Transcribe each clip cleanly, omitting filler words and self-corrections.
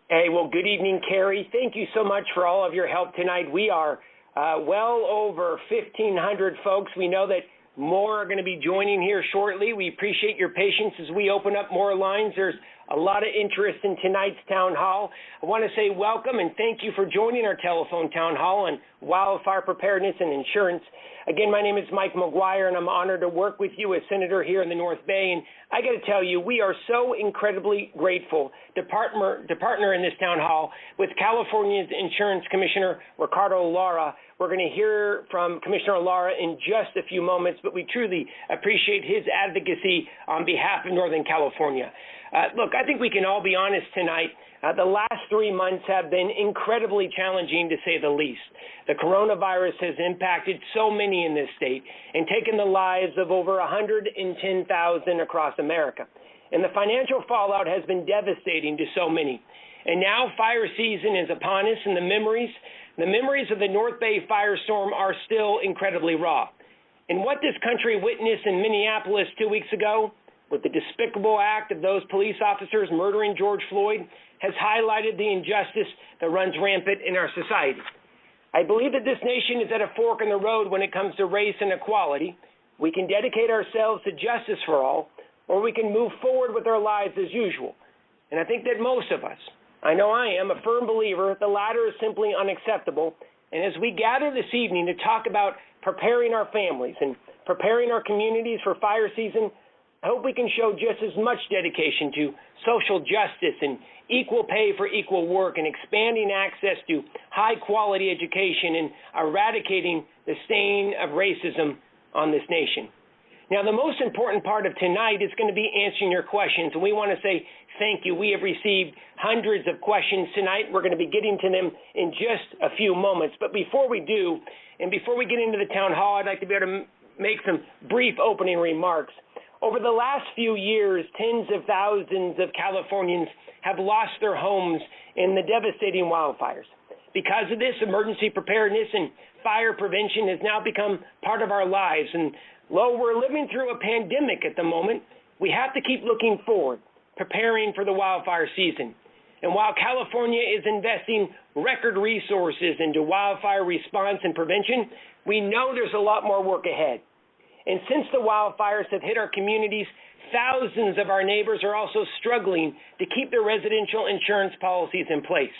Hey, well, good evening, Carrie. Thank you so much for all of your help tonight. We are well over 1,500 folks. We know that more are going to be joining here shortly. We appreciate your patience as we open up more lines. There's a lot of interest in tonight's town hall. I want to say welcome and thank you for joining our telephone town hall on wildfire preparedness and insurance. Again, my name is Mike McGuire, and I'm honored to work with you as senator here in the North Bay. And I got to tell you, we are so incredibly grateful to partner in this town hall with California's Insurance Commissioner Ricardo Lara. We're going to hear from Commissioner Lara in just a few moments, but we truly appreciate his advocacy on behalf of Northern California. Look, I think we can all be honest tonight. The last 3 months have been incredibly challenging, to say the least. The coronavirus has impacted so many in this state and taken the lives of over 110,000 across America. And the financial fallout has been devastating to so many. And now fire season is upon us, and the memories of the North Bay firestorm are still incredibly raw. And what this country witnessed in Minneapolis 2 weeks ago, with the despicable act of those police officers murdering George Floyd, has highlighted the injustice that runs rampant in our society. I believe that this nation is at a fork in the road when it comes to race and equality. We can dedicate ourselves to justice for all, or we can move forward with our lives as usual. And I think that most of us, I know I am, a firm believer the latter is simply unacceptable. And as we gather this evening to talk about preparing our families and preparing our communities for fire season, I hope we can show just as much dedication to social justice and equal pay for equal work and expanding access to high-quality education and eradicating the stain of racism on this nation. Now, the most important part of tonight is going to be answering your questions, and we want to say thank you. We have received hundreds of questions tonight. We're going to be getting to them in just a few moments. But before we do, and before we get into the town hall, I'd like to be able to make some brief opening remarks. Over the last few years, tens of thousands of Californians have lost their homes in the devastating wildfires. Because of this, emergency preparedness and fire prevention has now become part of our lives. And though we're living through a pandemic at the moment, we have to keep looking forward, preparing for the wildfire season. And while California is investing record resources into wildfire response and prevention, we know there's a lot more work ahead. And since the wildfires have hit our communities, thousands of our neighbors are also struggling to keep their residential insurance policies in place.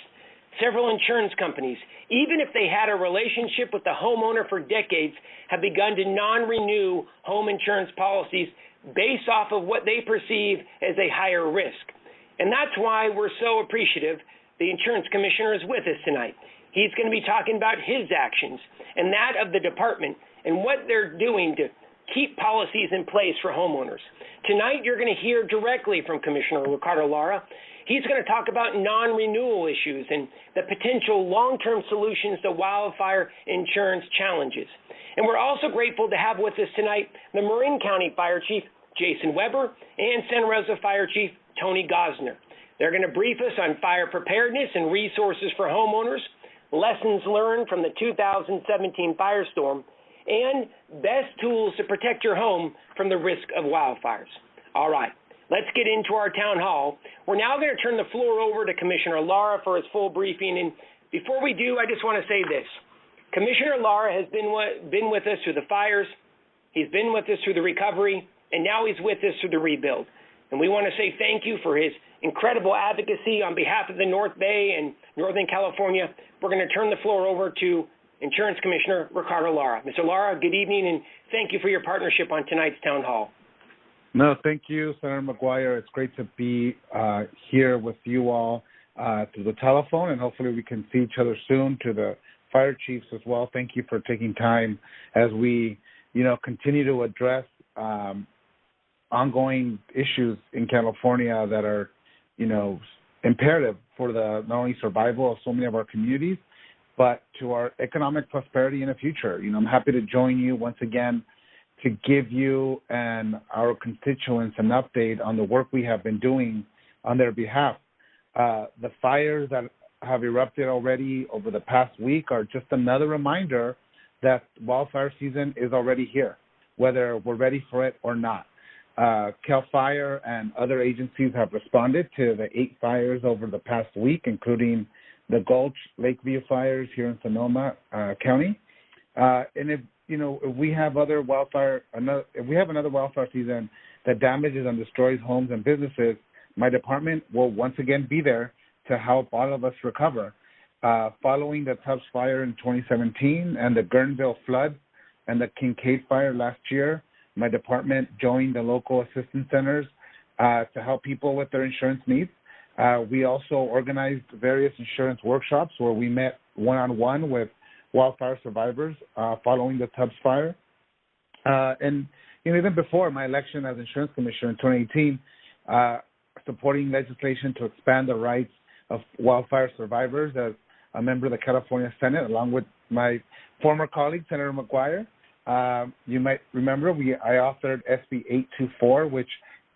Several insurance companies, even if they had a relationship with the homeowner for decades, have begun to non-renew home insurance policies based off of what they perceive as a higher risk. And that's why we're so appreciative the insurance commissioner is with us tonight. He's going to be talking about his actions and that of the department and what they're doing to keep policies in place for homeowners. Tonight, you're going to hear directly from Commissioner Ricardo Lara. He's going to talk about non-renewal issues and the potential long-term solutions to wildfire insurance challenges. And we're also grateful to have with us tonight the Marin County Fire Chief, Jason Weber, and Santa Rosa Fire Chief, Tony Gosner. They're going to brief us on fire preparedness and resources for homeowners, lessons learned from the 2017 firestorm, and best tools to protect your home from the risk of wildfires. All right, let's get into our town hall. We're now going to turn the floor over to Commissioner Lara for his full briefing. And before we do, I just want to say this. Commissioner Lara has been with us through the fires, he's been with us through the recovery, and now he's with us through the rebuild. And we want to say thank you for his incredible advocacy on behalf of the North Bay and Northern California. We're going to turn the floor over to Insurance Commissioner Ricardo Lara. Mr. Lara, good evening, and thank you for your partnership on tonight's town hall. No, thank you, Senator McGuire. It's great to be here with you all through the telephone, and hopefully we can see each other soon. To the fire chiefs as well, thank you for taking time as we, continue to address ongoing issues in California that are, imperative for the not only survival of so many of our communities, but to our economic prosperity in the future. I'm happy to join you once again to give you and our constituents an update on the work we have been doing on their behalf. The fires that have erupted already over the past week are just another reminder that wildfire season is already here, whether we're ready for it or not. CAL FIRE and other agencies have responded to the 8 fires over the past week, including the Gulch Lakeview fires here in Sonoma County. And if we have another wildfire season that damages and destroys homes and businesses, my department will once again be there to help all of us recover. Following the Tubbs fire in 2017 and the Guerneville flood and the Kincaid fire last year, my department joined the local assistance centers to help people with their insurance needs. We also organized various insurance workshops where we met one-on-one with wildfire survivors following the Tubbs fire. And even before my election as insurance commissioner in 2018, supporting legislation to expand the rights of wildfire survivors as a member of the California Senate, along with my former colleague, Senator McGuire. You might remember I authored SB 824, which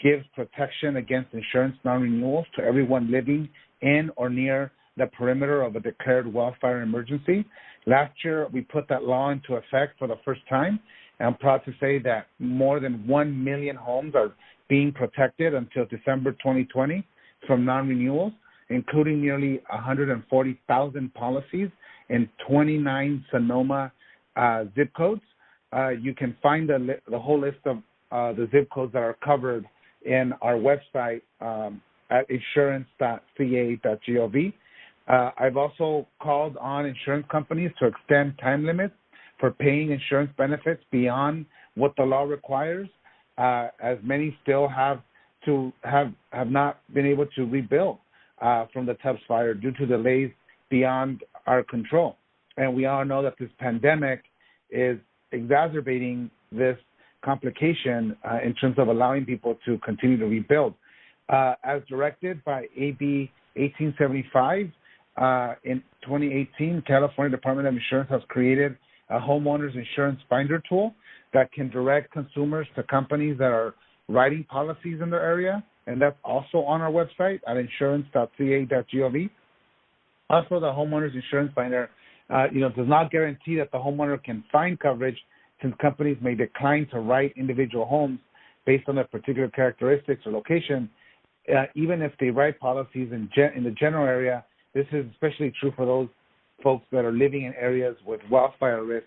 gives protection against insurance non-renewals to everyone living in or near the perimeter of a declared wildfire emergency. Last year, we put that law into effect for the first time. And I'm proud to say that more than 1 million homes are being protected until December 2020 from non-renewals, including nearly 140,000 policies in 29 Sonoma zip codes. You can find the whole list of the zip codes that are covered in our website at insurance.ca.gov. I've also called on insurance companies to extend time limits for paying insurance benefits beyond what the law requires, as many still have not been able to rebuild from the Tubbs fire due to delays beyond our control. And we all know that this pandemic is exacerbating this complication in terms of allowing people to continue to rebuild. As directed by AB 1875, in 2018, California Department of Insurance has created a homeowners insurance finder tool that can direct consumers to companies that are writing policies in their area, and that's also on our website at insurance.ca.gov. Also, the homeowners insurance finder, does not guarantee that the homeowner can find coverage, since companies may decline to write individual homes based on their particular characteristics or location. Even if they write policies in the general area, this is especially true for those folks that are living in areas with wildfire risk.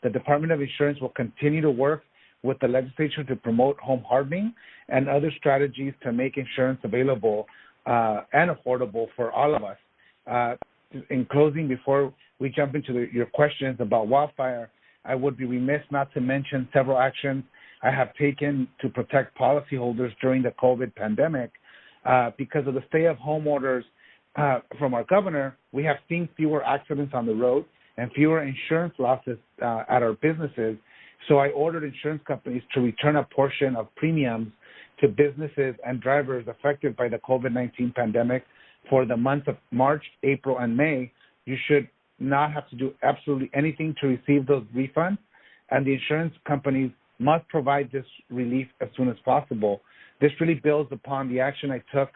The Department of Insurance will continue to work with the legislature to promote home hardening and other strategies to make insurance available and affordable for all of us. In closing, before we jump into your questions about wildfire, I would be remiss not to mention several actions I have taken to protect policyholders during the COVID pandemic. Because of the stay-at-home orders from our governor, we have seen fewer accidents on the road and fewer insurance losses at our businesses. So I ordered insurance companies to return a portion of premiums to businesses and drivers affected by the COVID-19 pandemic for the months of March, April, and May. You should not have to do absolutely anything to receive those refunds, and the insurance companies must provide this relief as soon as possible. This really builds upon the action I took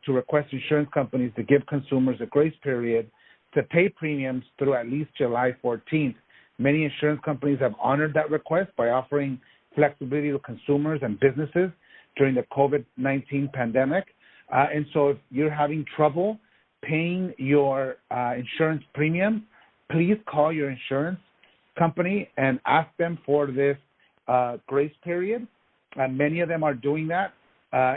to request insurance companies to give consumers a grace period to pay premiums through at least July 14th. Many insurance companies have honored that request by offering flexibility to consumers and businesses during the COVID-19 pandemic. And so if you're having trouble paying your insurance premium, please call your insurance company and ask them for this grace period. Many of them are doing that,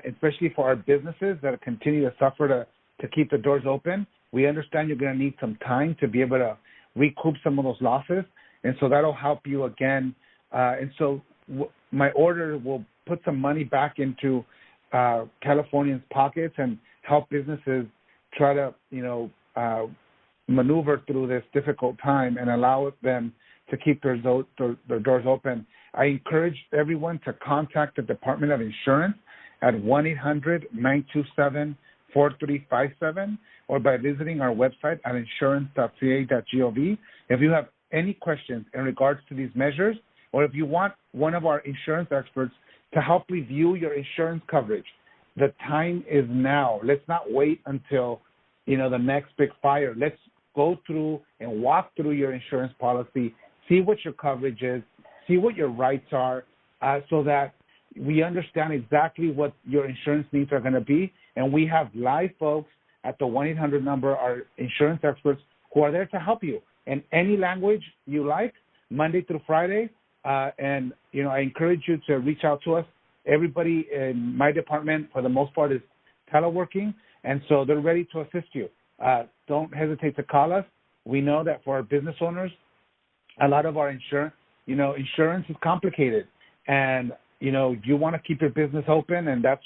especially for our businesses that continue to suffer to keep the doors open. We understand you're going to need some time to be able to recoup some of those losses, and so that'll help you again. And so my order will put some money back into Californians' pockets and help businesses try to, maneuver through this difficult time and allow them to keep their doors open. I encourage everyone to contact the Department of Insurance at 1-800-927-4357 or by visiting our website at insurance.ca.gov. If you have any questions in regards to these measures, or if you want one of our insurance experts to help review your insurance coverage, the time is now. Let's not wait until, the next big fire. Let's go through and walk through your insurance policy, see what your coverage is, see what your rights are, so that we understand exactly what your insurance needs are going to be, and we have live folks at the 1-800 number, our insurance experts, who are there to help you in any language you like, Monday through Friday. And, I encourage you to reach out to us. Everybody in my department, for the most part, is teleworking, and so they're ready to assist you. Don't hesitate to call us. We know that for our business owners, a lot of our insurance is complicated, and you want to keep your business open, and that's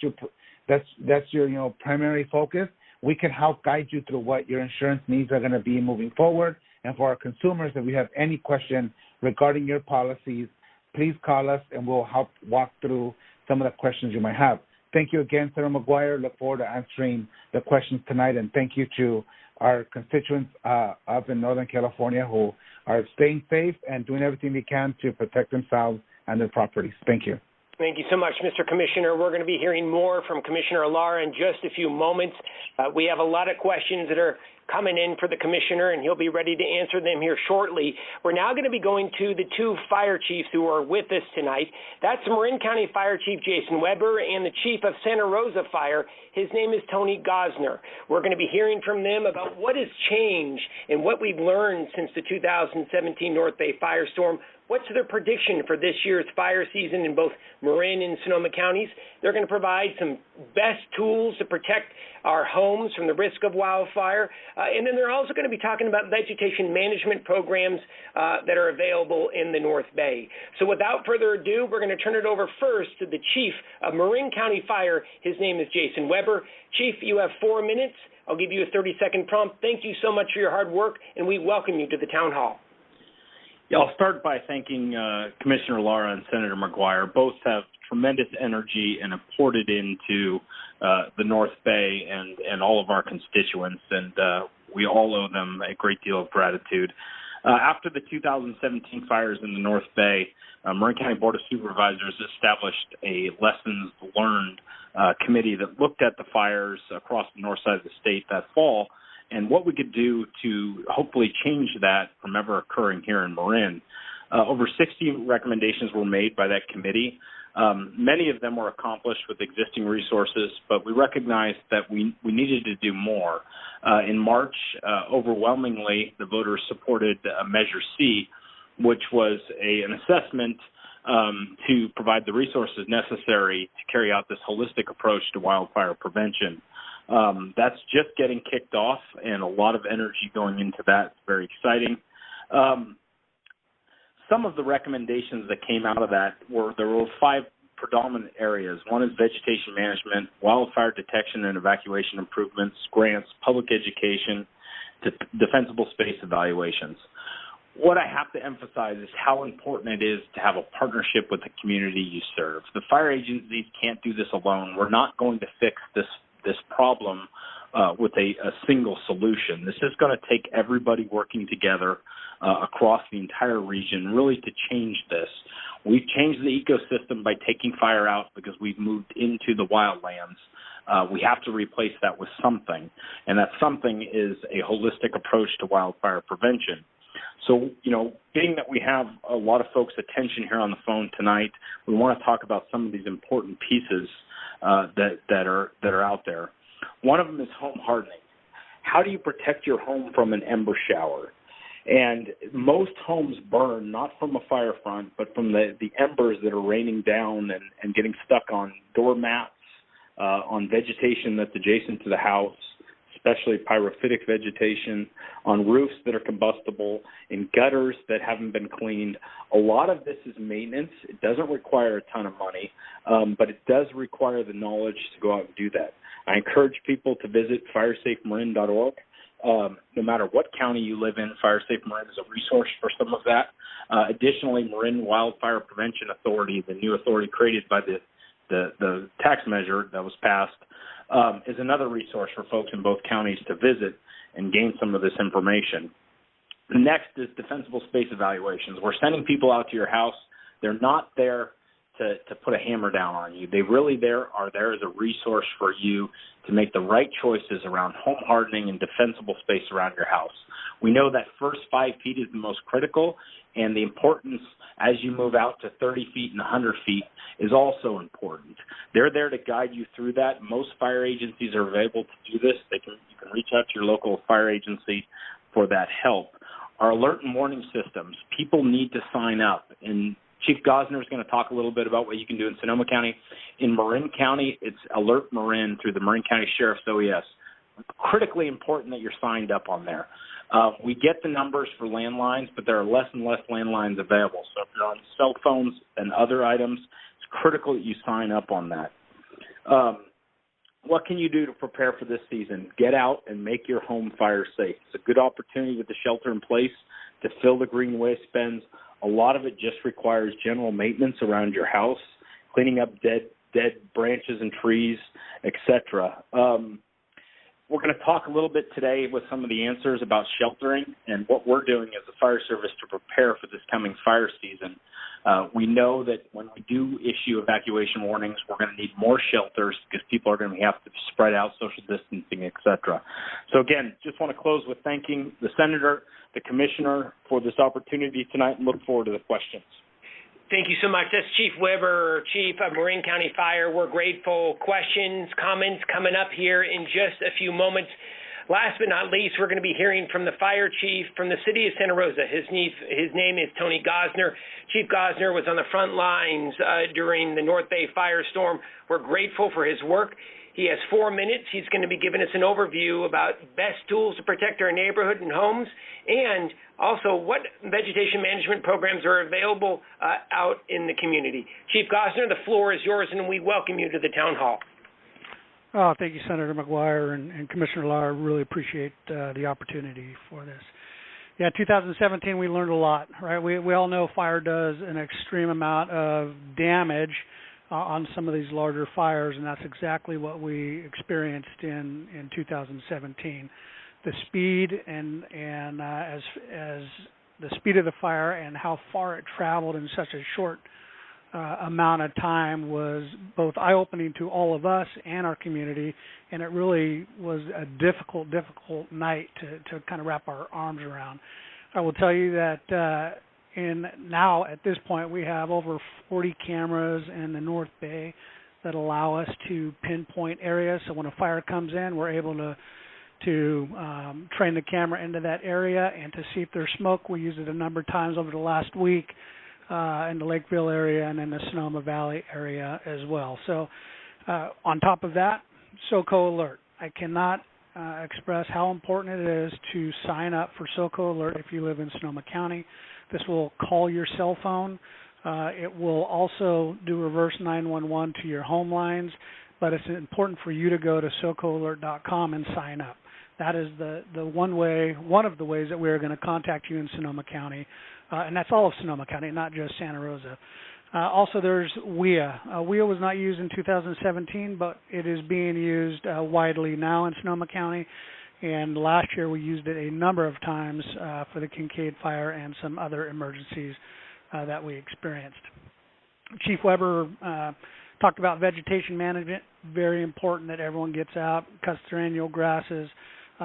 your primary focus. We can help guide you through what your insurance needs are going to be moving forward. And for our consumers, if we have any question regarding your policies, please call us, and we'll help walk through some of the questions you might have. Thank you again, Senator McGuire. Look forward to answering the questions tonight, and thank you to our constituents up in Northern California who are staying safe and doing everything they can to protect themselves and their properties. Thank you. Thank you so much, Mr. Commissioner. We're going to be hearing more from Commissioner Lara in just a few moments. We have a lot of questions that are coming in for the Commissioner, and he'll be ready to answer them here shortly. We're now going to be going to the two fire chiefs who are with us tonight. That's Marin County Fire Chief Jason Weber and the Chief of Santa Rosa Fire. His name is Tony Gosner. We're going to be hearing from them about what has changed and what we've learned since the 2017 North Bay firestorm. What's their prediction for this year's fire season in both Marin and Sonoma counties? They're going to provide some best tools to protect our homes from the risk of wildfire. And then they're also going to be talking about vegetation management programs that are available in the North Bay. So without further ado, we're going to turn it over first to the Chief of Marin County Fire. His name is Jason Weber. Chief, you have 4 minutes. I'll give you a 30-second prompt. Thank you so much for your hard work, and we welcome you to the Town Hall. Yeah, I'll start by thanking Commissioner Lara and Senator McGuire. Both have tremendous energy and have poured it into the North Bay and all of our constituents, and we all owe them a great deal of gratitude. After the 2017 fires in the North Bay, Marin County Board of Supervisors established a lessons learned committee that looked at the fires across the north side of the state that fall and what we could do to hopefully change that from ever occurring here in Marin. Over 60 recommendations were made by that committee. Many of them were accomplished with existing resources, but we recognized that we needed to do more. In March, overwhelmingly, the voters supported Measure C, which was an assessment to provide the resources necessary to carry out this holistic approach to wildfire prevention. That's just getting kicked off, and a lot of energy going into that. It's very exciting. Some of the recommendations that came out of that there were 5 predominant areas. One is vegetation management, wildfire detection and evacuation improvements, grants, public education, defensible space evaluations. What I have to emphasize is how important it is to have a partnership with the community you serve. The fire agencies can't do this alone. We're not going to fix this problem with a single solution. This is going to take everybody working together across the entire region really to change this. We've changed the ecosystem by taking fire out because we've moved into the wildlands. We have to replace that with something, and that something is a holistic approach to wildfire prevention. So, being that we have a lot of folks' attention here on the phone tonight, we want to talk about some of these important pieces that are out there. One of them is home hardening. How do you protect your home from an ember shower? And most homes burn not from a fire front, but from the embers that are raining down and getting stuck on doormats, on vegetation that's adjacent to the house, especially pyrophytic vegetation, on roofs that are combustible, in gutters that haven't been cleaned. A lot of this is maintenance. It doesn't require a ton of money, but it does require the knowledge to go out and do that. I encourage people to visit firesafemarin.org. No matter what county you live in, FireSafe Marin is a resource for some of that. Additionally, Marin Wildfire Prevention Authority, the new authority created by the tax measure that was passed, is another resource for folks in both counties to visit and gain some of this information. Next is defensible space evaluations. We're sending people out to your house. They're not there to put a hammer down on you. They really are there as a resource for you to make the right choices around home hardening and defensible space around your house. We know that first 5 feet is the most critical, and the importance as you move out to 30 feet and 100 feet is also important. They're there to guide you through that. Most fire agencies are available to do this. You can reach out to your local fire agency for that help. Our alert and warning systems, people need to sign up, and Chief Gosner is going to talk a little bit about what you can do in Sonoma County. In Marin County, it's Alert Marin through the Marin County Sheriff's OES. Critically important that you're signed up on there. We get the numbers for landlines, but there are less and less landlines available. So if you're on cell phones and other items, it's critical that you sign up on that. What can you do to prepare for this season? Get out and make your home fire safe. It's a good opportunity with the shelter in place to fill the green waste bins. A lot of it just requires general maintenance around your house, cleaning up dead branches and trees, etc. We're going to talk a little bit today with some of the answers about sheltering and what we're doing as a fire service to prepare for this coming fire season. We know that when we do issue evacuation warnings, we're going to need more shelters because people are going to have to spread out, social distancing, etc. So again, just want to close with thanking the Senator, the Commissioner for this opportunity tonight, and look forward to the questions. Thank you so much. That's Chief Weber, Chief of Marin County Fire. We're grateful. Questions, comments coming up here in just a few moments. Last but not least, we're going to be hearing from the fire chief from the city of Santa Rosa. His name is Tony Gosner. Chief Gosner was on the front lines during the North Bay firestorm. We're grateful for his work. He has 4 minutes. He's going to be giving us an overview about best tools to protect our neighborhood and homes, and also what vegetation management programs are available out in the community. Chief Gosner, the floor is yours, and we welcome you to the town hall. Oh, thank you, Senator McGuire and Commissioner Lar. Really appreciate the opportunity for this. Yeah, 2017, we learned a lot, right? We all know fire does an extreme amount of damage on some of these larger fires, and that's exactly what we experienced in 2017. The speed and as the speed of the fire and how far it traveled in such a short amount of time was both eye-opening to all of us and our community, and it really was a difficult night to kind of wrap our arms around. I will tell you that now at this point we have over 40 cameras in the North Bay that allow us to pinpoint areas. So when a fire comes in, we're able to train the camera into that area and to see if there's smoke. We used it a number of times over the last week in the Lakeville area and in the Sonoma Valley area as well. So on top of that, SoCo Alert. I cannot express how important it is to sign up for SoCo Alert if you live in Sonoma County. This will call your cell phone. It will also do reverse 911 to your home lines, but it's important for you to go to SoCoAlert.com and sign up. That is one of the ways that we are going to contact you in Sonoma County, and that's all of Sonoma County, not just Santa Rosa. Also, there's WIA. WIA was not used in 2017, but it is being used widely now in Sonoma County. And last year we used it a number of times for the Kincaid fire and some other emergencies that we experienced. Chief Weber talked about vegetation management. Very important that everyone gets out, cuts their annual grasses.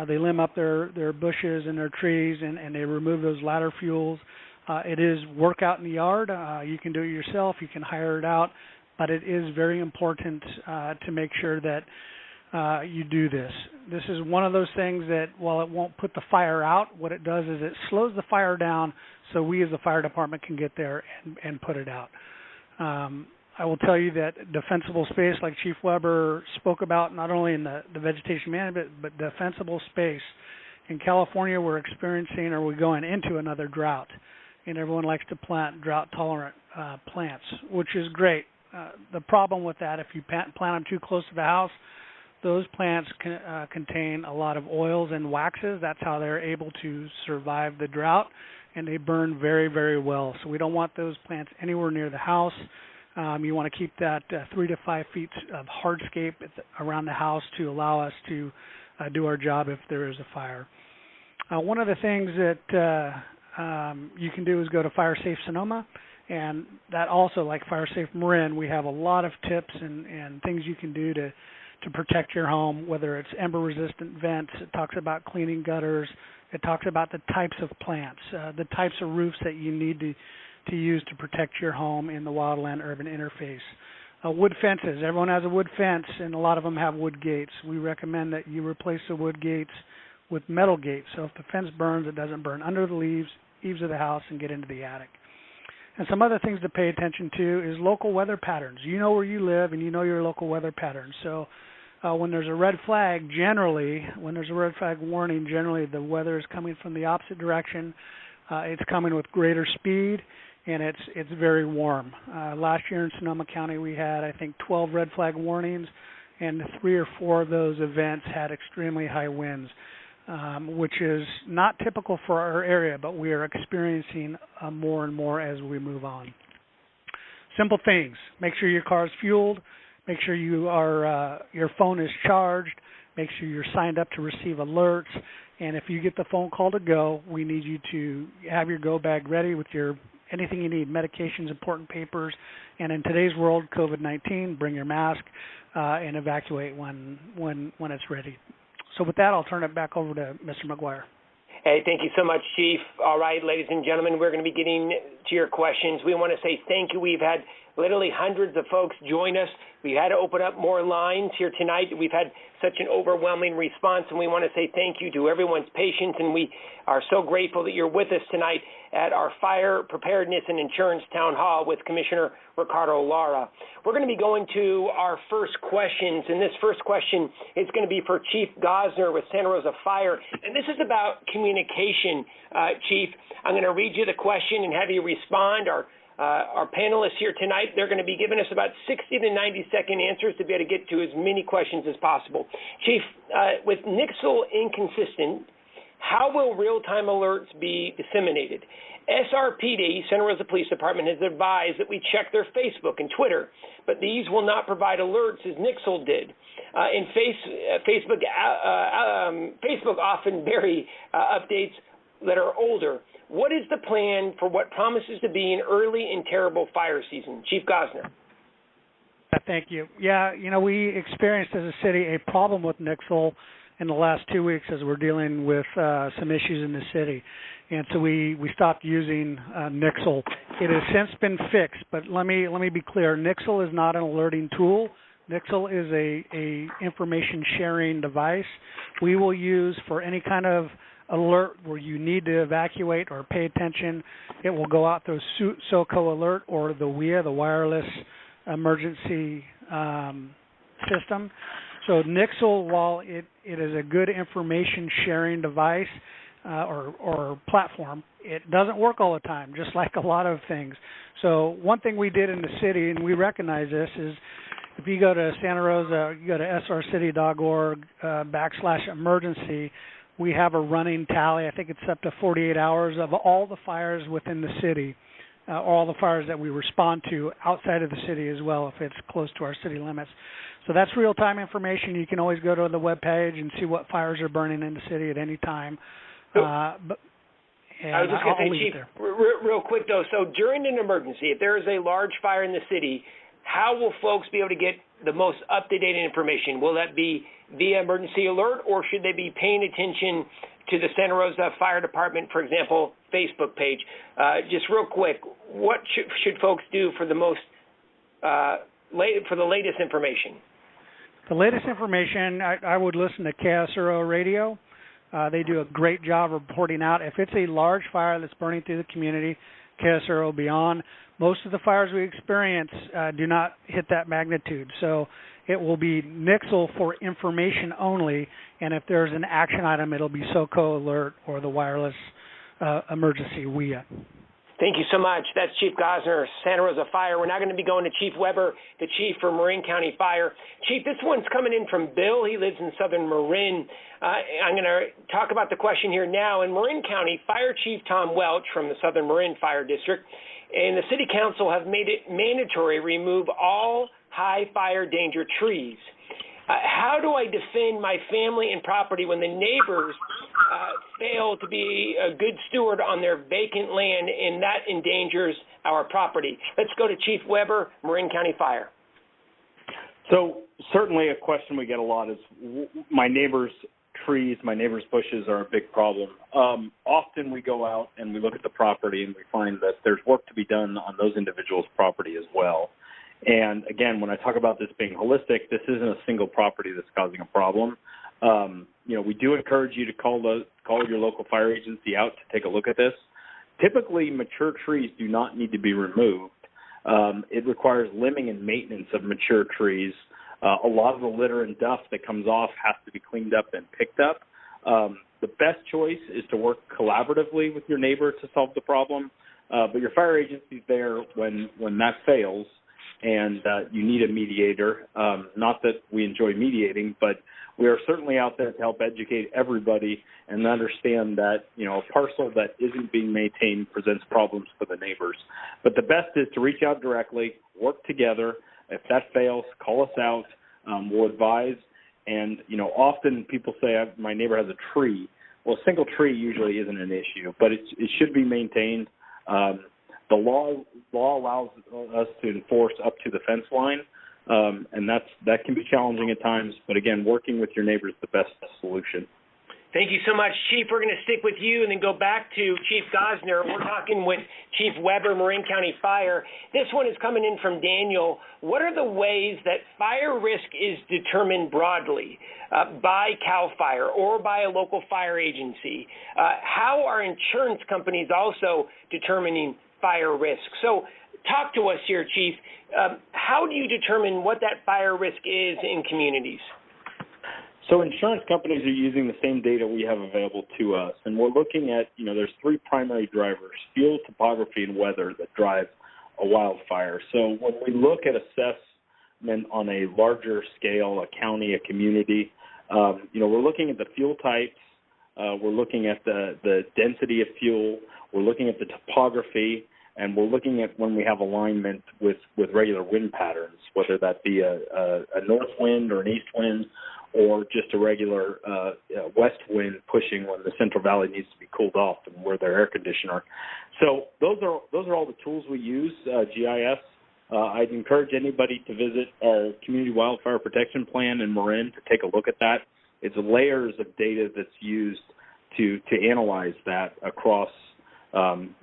They limb up their bushes and their trees, and they remove those ladder fuels. It is work out in the yard. You can do it yourself. You can hire it out. But it is very important to make sure that you do this. This is one of those things that, while it won't put the fire out, what it does is it slows the fire down so we as the fire department can get there and put it out. I will tell you that defensible space, like Chief Weber spoke about, not only in the vegetation management, but defensible space. In California, we're experiencing, or we're going into another drought, and everyone likes to plant drought-tolerant plants, which is great. The problem with that, if you plant them too close to the house, those plants contain a lot of oils and waxes. That's how they're able to survive the drought, and they burn very, very well. So we don't want those plants anywhere near the house. You want to keep that 3 to 5 feet of hardscape around the house to allow us to do our job if there is a fire. One of the things that you can do is go to Fire Safe Sonoma And that also, like Fire Safe Marin, we have a lot of tips and things you can do to protect your home, whether it's ember-resistant vents. It talks about cleaning gutters. It talks about the types of plants, the types of roofs that you need to use to protect your home in the wildland-urban interface. Wood fences. Everyone has a wood fence, and a lot of them have wood gates. We recommend that you replace the wood gates with metal gates, so if the fence burns, it doesn't burn under the eaves of the house and get into the attic. And some other things to pay attention to is local weather patterns. You know where you live, and you know your local weather patterns. So when there's a red flag, when there's a red flag warning, generally the weather is coming from the opposite direction. It's coming with greater speed, and it's very warm. Last year in Sonoma County, we had, I think, 12 red flag warnings, and 3 or 4 of those events had extremely high winds, which is not typical for our area, but we are experiencing more and more as we move on. Simple things. Make sure your car is fueled. Make sure your phone is charged. Make sure you're signed up to receive alerts. And if you get the phone call to go, we need you to have your go bag ready with anything you need, medications, important papers. And in today's world, COVID-19, bring your mask and evacuate when it's ready. So with that, I'll turn it back over to Mr. McGuire. Hey, thank you so much, Chief. All right, ladies and gentlemen, we're going to be getting to your questions. We want to say thank you. We've had literally hundreds of folks join us. We had to open up more lines here tonight. We've had such an overwhelming response, and we want to say thank you to everyone's patience, and we are so grateful that you're with us tonight at our Fire, Preparedness, and Insurance Town Hall with Commissioner Ricardo Lara. We're going to be going to our first questions, and this first question is going to be for Chief Gosner with Santa Rosa Fire, and this is about communication, Chief. I'm going to read you the question and have you respond. Our panelists here tonight, they're going to be giving us about 60 to 90-second answers to be able to get to as many questions as possible. Chief, with Nixle inconsistent, how will real-time alerts be disseminated? SRPD, Santa Rosa Police Department, has advised that we check their Facebook and Twitter, but these will not provide alerts as Nixle did. Facebook often bury updates that are older. What is the plan for what promises to be an early and terrible fire season? Chief Gosner. Thank you. Yeah, we experienced as a city a problem with Nixle in the last 2 weeks as we're dealing with some issues in the city. And so we stopped using Nixle. It has since been fixed, but let me be clear. Nixle is not an alerting tool. Nixle is a information sharing device we will use for any kind of alert where you need to evacuate or pay attention. It will go out through SoCo Alert or the WIA, the Wireless Emergency System. So Nixle, while it is a good information sharing device or platform, it doesn't work all the time, just like a lot of things. So one thing we did in the city, and we recognize this, is if you go to Santa Rosa, you go to srcity.org /emergency, we have a running tally. I think it's up to 48 hours of all the fires within the city, all the fires that we respond to outside of the city as well, if it's close to our city limits. So that's real-time information. You can always go to the web page and see what fires are burning in the city at any time. I was just going to say, Chief, real quick, though, so during an emergency, if there is a large fire in the city, how will folks be able to get the most up-to-date information? Will that be via emergency alert, or should they be paying attention to the Santa Rosa Fire Department, for example, Facebook page? Just real quick, what should folks do for the most for the latest information? The latest information, I would listen to KSRO Radio. They do a great job of reporting out. If it's a large fire that's burning through the community, KSRO will be on. Most of the fires we experience do not hit that magnitude. So it will be Nixle for information only, and if there's an action item, it'll be SoCo Alert or the Wireless Emergency WIA. Thank you so much. That's Chief Gosner, Santa Rosa Fire. We're now going to be going to Chief Weber, the Chief for Marin County Fire. Chief, this one's coming in from Bill. He lives in southern Marin. I'm going to talk about the question here now. In Marin County, Fire Chief Tom Welch from the Southern Marin Fire District and the City Council have made it mandatory to remove all high fire danger trees. How do I defend my family and property when the neighbors fail to be a good steward on their vacant land, and that endangers our property. Let's go to Chief Weber, Marin County Fire. So certainly a question we get a lot is my neighbor's trees, my neighbor's bushes are a big problem. Often we go out and we look at the property and we find that there's work to be done on those individuals' property as well. And again, when I talk about this being holistic, this isn't a single property that's causing a problem. We do encourage you to call your local fire agency out to take a look at this. Typically, mature trees do not need to be removed. It requires limbing and maintenance of mature trees. A lot of the litter and dust that comes off has to be cleaned up and picked up. The best choice is to work collaboratively with your neighbor to solve the problem, but your fire agency's there when that fails, and you need a mediator. Not that we enjoy mediating, but we are certainly out there to help educate everybody and understand that, a parcel that isn't being maintained presents problems for the neighbors. But the best is to reach out directly, work together. If that fails, call us out. We'll advise. And, often people say, my neighbor has a tree. Well, a single tree usually isn't an issue, but it should be maintained. The law allows us to enforce up to the fence line, and that can be challenging at times. But, again, working with your neighbor is the best solution. Thank you so much, Chief. We're going to stick with you and then go back to Chief Gosner. We're talking with Chief Weber, Marin County Fire. This one is coming in from Daniel. What are the ways that fire risk is determined broadly by CAL FIRE or by a local fire agency? How are insurance companies also determining fire risk? So talk to us here, Chief. How do you determine what that fire risk is in communities? So insurance companies are using the same data we have available to us, and we're looking at, there's three primary drivers: fuel, topography, and weather that drive a wildfire. So when we look at assessment on a larger scale, a county, a community, we're looking at the fuel types, we're looking at the density of fuel, we're looking at the topography, and we're looking at when we have alignment with regular wind patterns, whether that be a north wind or an east wind, or just a regular west wind pushing when the Central Valley needs to be cooled off and we're their air conditioner. So those are all the tools we use, GIS. I'd encourage anybody to visit our Community Wildfire Protection Plan in Marin to take a look at that. It's layers of data that's used to analyze that across, and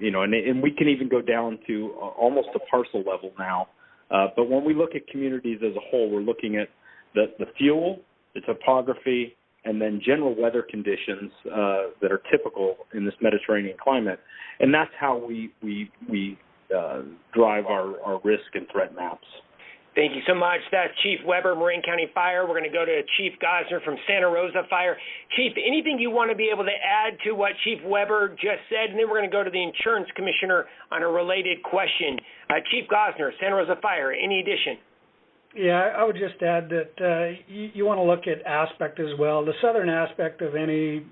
we can even go down to almost a parcel level now. But when we look at communities as a whole, we're looking at the fuel, the topography, and then general weather conditions that are typical in this Mediterranean climate. And that's how we drive our risk and threat maps. Thank you so much. That's Chief Weber, Marin County Fire. We're going to go to Chief Gosner from Santa Rosa Fire. Chief, anything you want to be able to add to what Chief Weber just said? And then we're going to go to the insurance commissioner on a related question. Chief Gosner, Santa Rosa Fire, any addition? Yeah, I would just add that you want to look at aspect as well. The southern aspect of any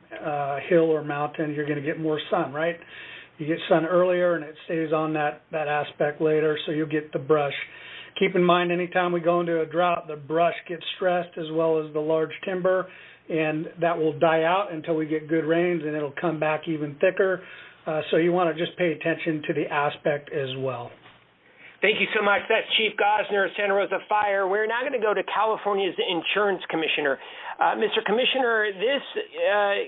hill or mountain, you're going to get more sun, right? You get sun earlier and it stays on that aspect later, so you'll get the brush. Keep in mind, anytime we go into a drought, the brush gets stressed as well as the large timber, and that will die out until we get good rains, and it'll come back even thicker. So you want to just pay attention to the aspect as well. Thank you so much. That's Chief Gosner, Santa Rosa Fire. We're now going to go to California's Insurance Commissioner. Mr. Commissioner, this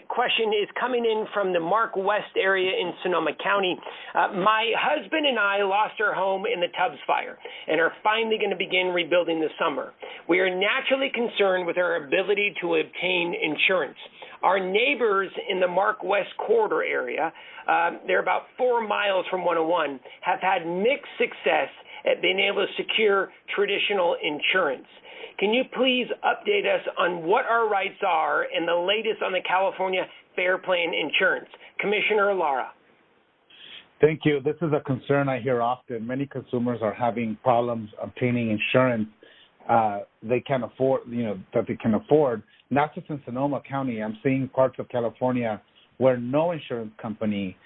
question is coming in from the Mark West area in Sonoma County. My husband and I lost our home in the Tubbs fire and are finally going to begin rebuilding this summer. We are naturally concerned with our ability to obtain insurance. Our neighbors in the Mark West corridor area, they're about 4 miles from 101, have had mixed success at being able to secure traditional insurance. Can you please update us on what our rights are and the latest on the California Fair Plan insurance? Commissioner Lara. Thank you. This is a concern I hear often. Many consumers are having problems obtaining insurance they can afford, that they can afford. Not just in Sonoma County. I'm seeing parts of California where no insurance company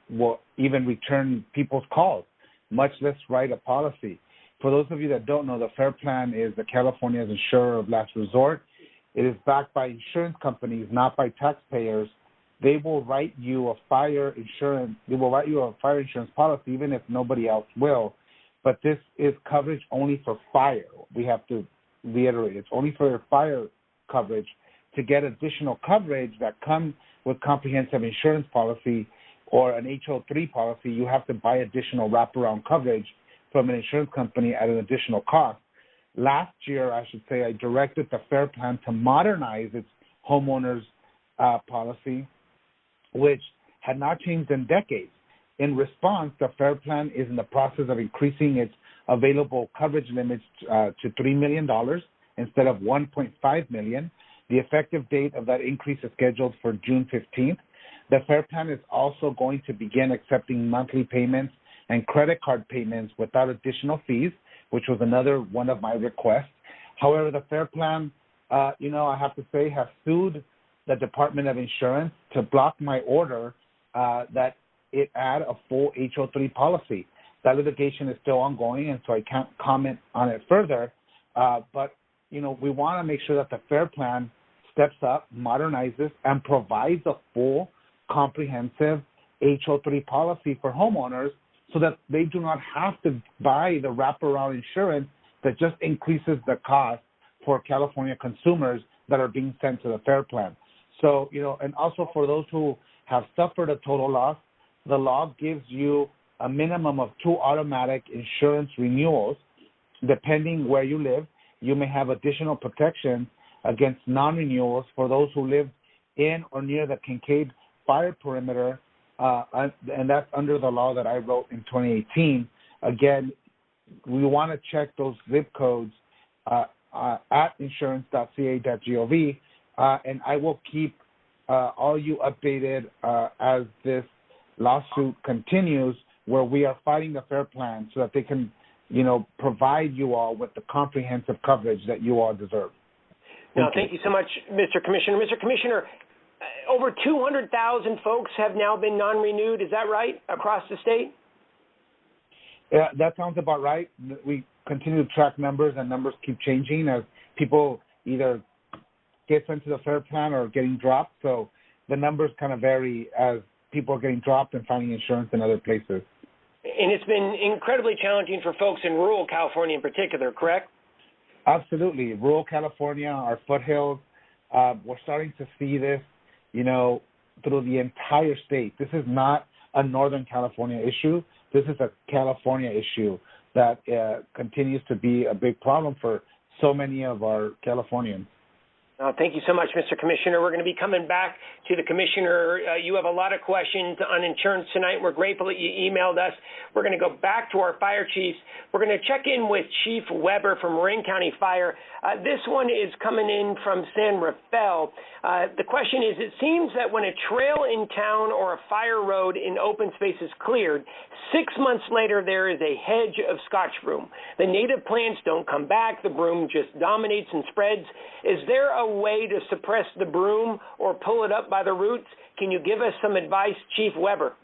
will even return people's calls, much less write a policy. For those of you that don't know, the FAIR Plan is the California's insurer of last resort. it is backed by insurance companies, not by taxpayers. They will write you a fire insurance. They will write you a fire insurance policy, even if nobody else will. But this is coverage only for fire. We have to reiterate, it's only for your fire coverage. To get additional coverage that comes with comprehensive insurance policy or an HO3 policy, you have to buy additional wraparound coverage from an insurance company at an additional cost. Last year, I should say, I directed the FAIR Plan to modernize its homeowners policy, which had not changed in decades. In response, the FAIR Plan is in the process of increasing its available coverage limits to $3 million instead of $1.5 million. The effective date of that increase is scheduled for June 15th. The FAIR Plan is also going to begin accepting monthly payments and credit card payments without additional fees, which was another one of my requests. However, the FAIR Plan, I have to say, have sued the Department of Insurance to block my order that it add a full HO3 policy. That litigation is still ongoing, and so I can't comment on it further. But we want to make sure that the FAIR Plan steps up, modernizes, and provides a full, comprehensive HO3 policy for homeowners so that they do not have to buy the wraparound insurance that just increases the cost for California consumers that are being sent to the FAIR Plan. So, and also for those who have suffered a total loss, the law gives you a minimum of 2 automatic insurance renewals. Depending where you live, you may have additional protection against non-renewals for those who live in or near the Kincaid fire perimeter, and that's under the law that I wrote in 2018. Again, we want to check those zip codes at insurance.ca.gov, and I will keep all you updated as this lawsuit continues, where we are fighting the FAIR Plan so that they can, provide you all with the comprehensive coverage that you all deserve. Thank you so much, Mr. Commissioner. Mr. Commissioner, over 200,000 folks have now been non-renewed. Is that right, across the state? Yeah, that sounds about right. We continue to track numbers, and numbers keep changing as people either get sent to the FAIR Plan or getting dropped. So the numbers kind of vary as people are getting dropped and finding insurance in other places. And it's been incredibly challenging for folks in rural California in particular, correct? Absolutely. Rural California, our foothills, we're starting to see this, through the entire state. This is not a Northern California issue. This is a California issue that continues to be a big problem for so many of our Californians. Thank you so much, Mr. Commissioner. We're going to be coming back to the Commissioner. You have a lot of questions on insurance tonight. We're grateful that you emailed us. We're going to go back to our fire chiefs. We're going to check in with Chief Weber from Marin County Fire. This one is coming in from San Rafael. The question is, it seems that when a trail in town or a fire road in open space is cleared, 6 months later there is a hedge of Scotch broom. The native plants don't come back. The broom just dominates and spreads. Is there a way to suppress the broom or pull it up by the roots? Can you give us some advice, Chief Weber?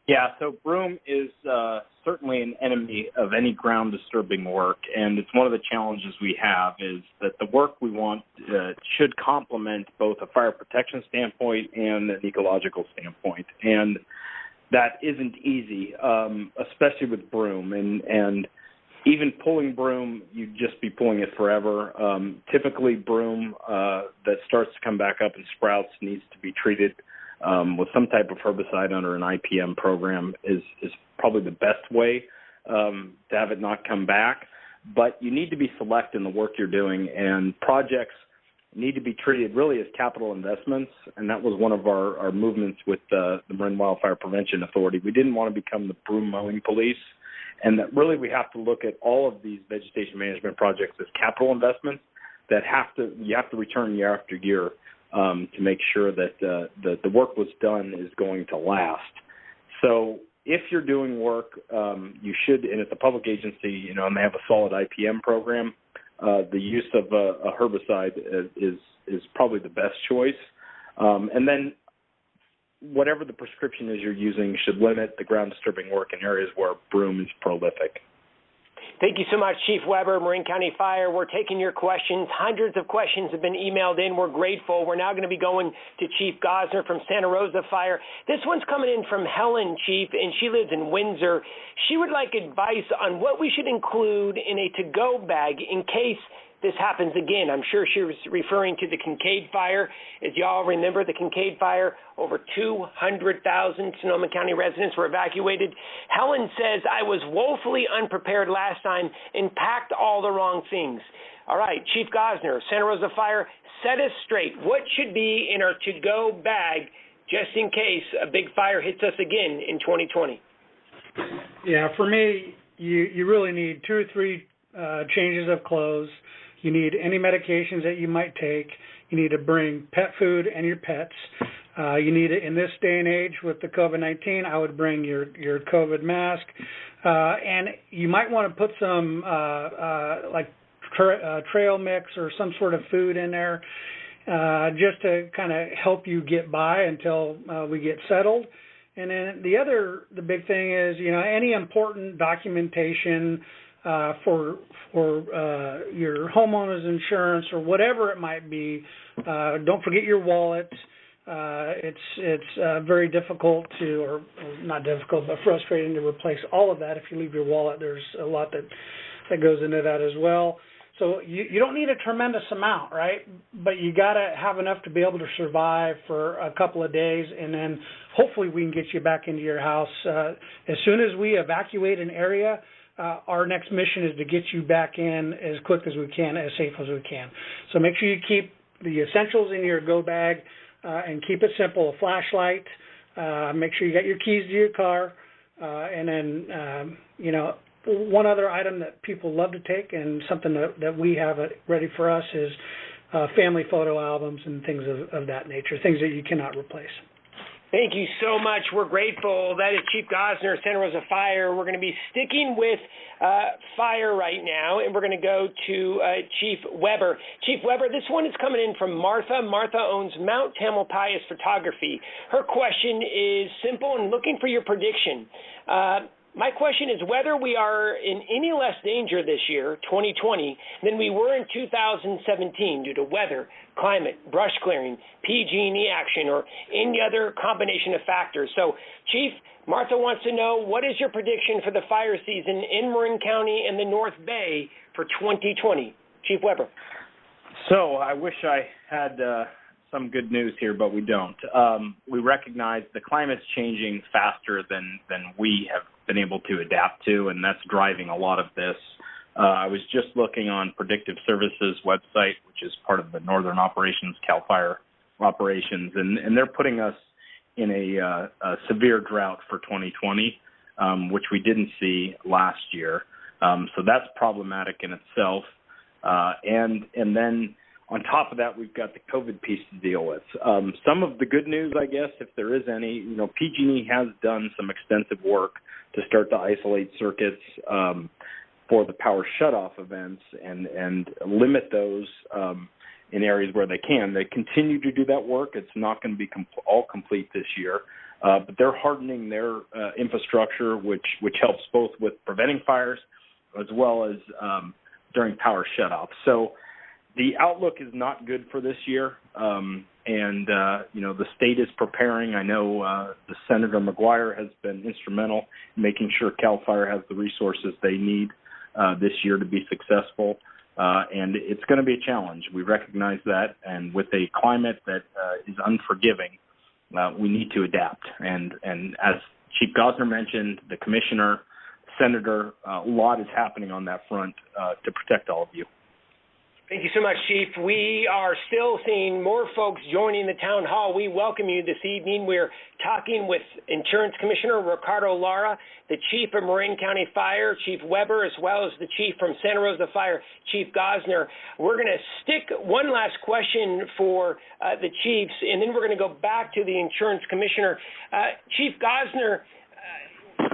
Yeah, so broom is certainly an enemy of any ground disturbing work, and it's one of the challenges we have is that the work we want should complement both a fire protection standpoint and an ecological standpoint, and that isn't easy, especially with broom, and even pulling broom, you'd just be pulling it forever. Typically, broom that starts to come back up and sprouts needs to be treated with some type of herbicide under an IPM program is probably the best way to have it not come back. But you need to be select in the work you're doing, and projects need to be treated really as capital investments, and that was one of our movements with the Marin Wildfire Prevention Authority. We didn't want to become the broom mowing police, and that really we have to look at all of these vegetation management projects as capital investments that you have to return year after year to make sure that the work was done is going to last. So if you're doing work, you should, and it's a public agency, and they have a solid IPM program, the use of a herbicide is probably the best choice. And then whatever the prescription is you're using should limit the ground disturbing work in areas where broom is prolific. Thank you so much, Chief Weber, Marin County Fire. We're taking your questions. Hundreds of questions have been emailed in. We're grateful. We're now going to be going to Chief Gosner from Santa Rosa Fire. This one's coming in from Helen, Chief, and she lives in Windsor. She would like advice on what we should include in a to-go bag in case this happens again. I'm sure she was referring to the Kincaid Fire. As y'all remember, the Kincaid Fire, over 200,000 Sonoma County residents were evacuated. Helen says, I was woefully unprepared last time and packed all the wrong things. All right, Chief Gosner, Santa Rosa Fire, set us straight. What should be in our to-go bag just in case a big fire hits us again in 2020? Yeah, for me, you really need 2 or 3 changes of clothes. You need any medications that you might take. You need to bring pet food and your pets. You need it in this day and age with the COVID-19. I would bring your COVID mask, and you might want to put some trail mix or some sort of food in there, just to kind of help you get by until we get settled. And then the big thing is, any important documentation for your homeowner's insurance or whatever it might be. Don't forget your wallet. It's very difficult or not difficult, but frustrating to replace all of that. If you leave your wallet, there's a lot that goes into that as well. So you don't need a tremendous amount, right? But you got to have enough to be able to survive for a couple of days, and then hopefully we can get you back into your house. As soon as we evacuate an area, our next mission is to get you back in as quick as we can, as safe as we can. So make sure you keep the essentials in your go bag and keep it simple. A flashlight. Make sure you got your keys to your car, and then one other item that people love to take and something that we have ready for us is family photo albums and things of that nature, things that you cannot replace. Thank you so much. We're grateful. That is Chief Gosner, Santa Rosa Fire. We're going to be sticking with fire right now, and we're going to go to Chief Weber. Chief Weber, this one is coming in from Martha. Martha owns Mount Tamalpais Photography. Her question is simple and looking for your prediction. My question is whether we are in any less danger this year, 2020, than we were in 2017 due to weather, climate, brush clearing, PG&E action, or any other combination of factors. So, Chief, Martha wants to know, what is your prediction for the fire season in Marin County and the North Bay for 2020? Chief Weber. So I wish I had some good news here, but we don't. We recognize the climate's changing faster than we have been able to adapt to, and that's driving a lot of this. I was just looking on Predictive Services website, which is part of the Northern Operations, CAL FIRE operations, and they're putting us in a severe drought for 2020, which we didn't see last year. So that's problematic in itself. And then on top of that, we've got the COVID piece to deal with. Some of the good news, I guess, if there is any, PG&E has done some extensive work to start to isolate circuits for the power shutoff events and limit those in areas where they can. They continue to do that work. It's not going to be all complete this year, but they're hardening their infrastructure, which helps both with preventing fires as well as during power shutoff. So the outlook is not good for this year, and the state is preparing. I know the Senator McGuire has been instrumental in making sure CAL FIRE has the resources they need this year to be successful, and it's going to be a challenge. We recognize that, and with a climate that is unforgiving, we need to adapt. And as Chief Gosner mentioned, the Commissioner, Senator, a lot is happening on that front to protect all of you. Thank you so much, Chief. We are still seeing more folks joining the town hall. We welcome you this evening. We're talking with Insurance Commissioner Ricardo Lara, the Chief of Marin County Fire, Chief Weber, as well as the Chief from Santa Rosa Fire, Chief Gosner. We're going to stick one last question for the Chiefs, and then we're going to go back to the Insurance Commissioner. Chief Gosner,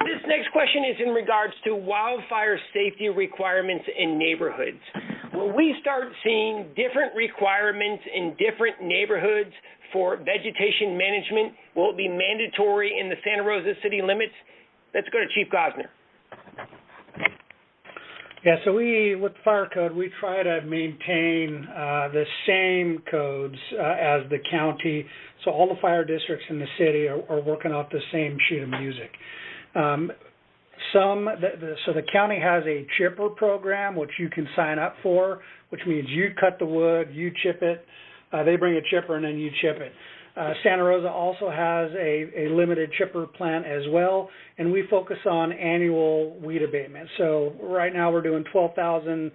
this next question is in regards to wildfire safety requirements in neighborhoods. Will we start seeing different requirements in different neighborhoods for vegetation management? Will it be mandatory in the Santa Rosa city limits? Let's go to Chief Gosner. Yeah, so with the fire code, we try to maintain the same codes as the county. So all the fire districts in the city are working off the same sheet of music. So the county has a chipper program, which you can sign up for, which means you cut the wood, you chip it, they bring a chipper, and then you chip it. Santa Rosa also has a limited chipper plant as well, and we focus on annual weed abatement. So right now we're doing 12,000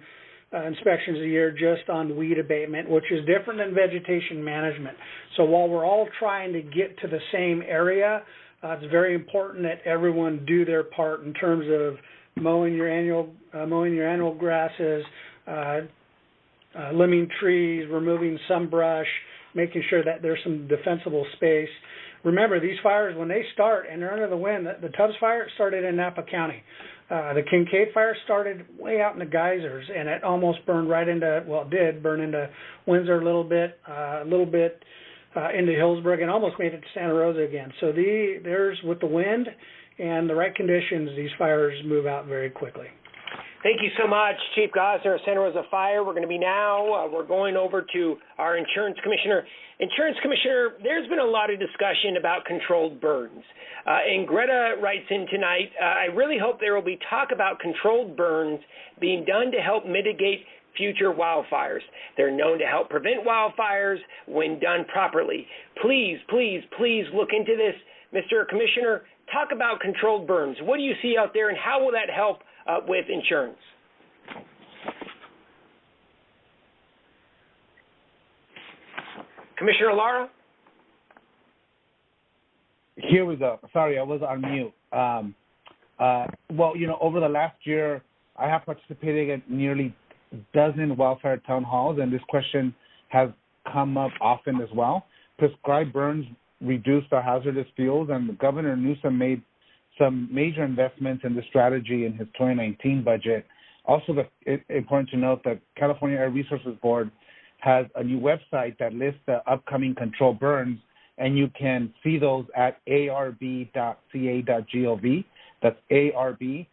inspections a year just on weed abatement, which is different than vegetation management. So while we're all trying to get to the same area, it's very important that everyone do their part in terms of mowing your annual grasses, limbing trees, removing some brush, making sure that there's some defensible space. Remember, these fires, when they start and they're under the wind, the Tubbs fire started in Napa County. The Kincaid fire started way out in the geysers, and it almost burned right into, well, it did burn into Windsor a little bit into Hillsborough, and almost made it to Santa Rosa again. So there's, with the wind and the right conditions, these fires move out very quickly. Thank you so much, Chief Gosner of Santa Rosa Fire. We're going to be we're going over to our Insurance Commissioner. Insurance Commissioner, there's been a lot of discussion about controlled burns. And Greta writes in tonight, I really hope there will be talk about controlled burns being done to help mitigate future wildfires. They're known to help prevent wildfires when done properly. Please, please, please look into this. Mr. Commissioner, talk about controlled burns. What do you see out there, and how will that help with insurance? Commissioner Lara? Here we go. Sorry, I was on mute. Well, over the last year, I have participated in nearly a dozen wildfire town halls, and this question has come up often as well. Prescribed burns reduce the hazardous fuels, and Governor Newsom made some major investments in the strategy in his 2019 budget. Also, it's important to note that California Air Resources Board has a new website that lists the upcoming control burns, and you can see those at arb.ca.gov. That's arb.ca.gov.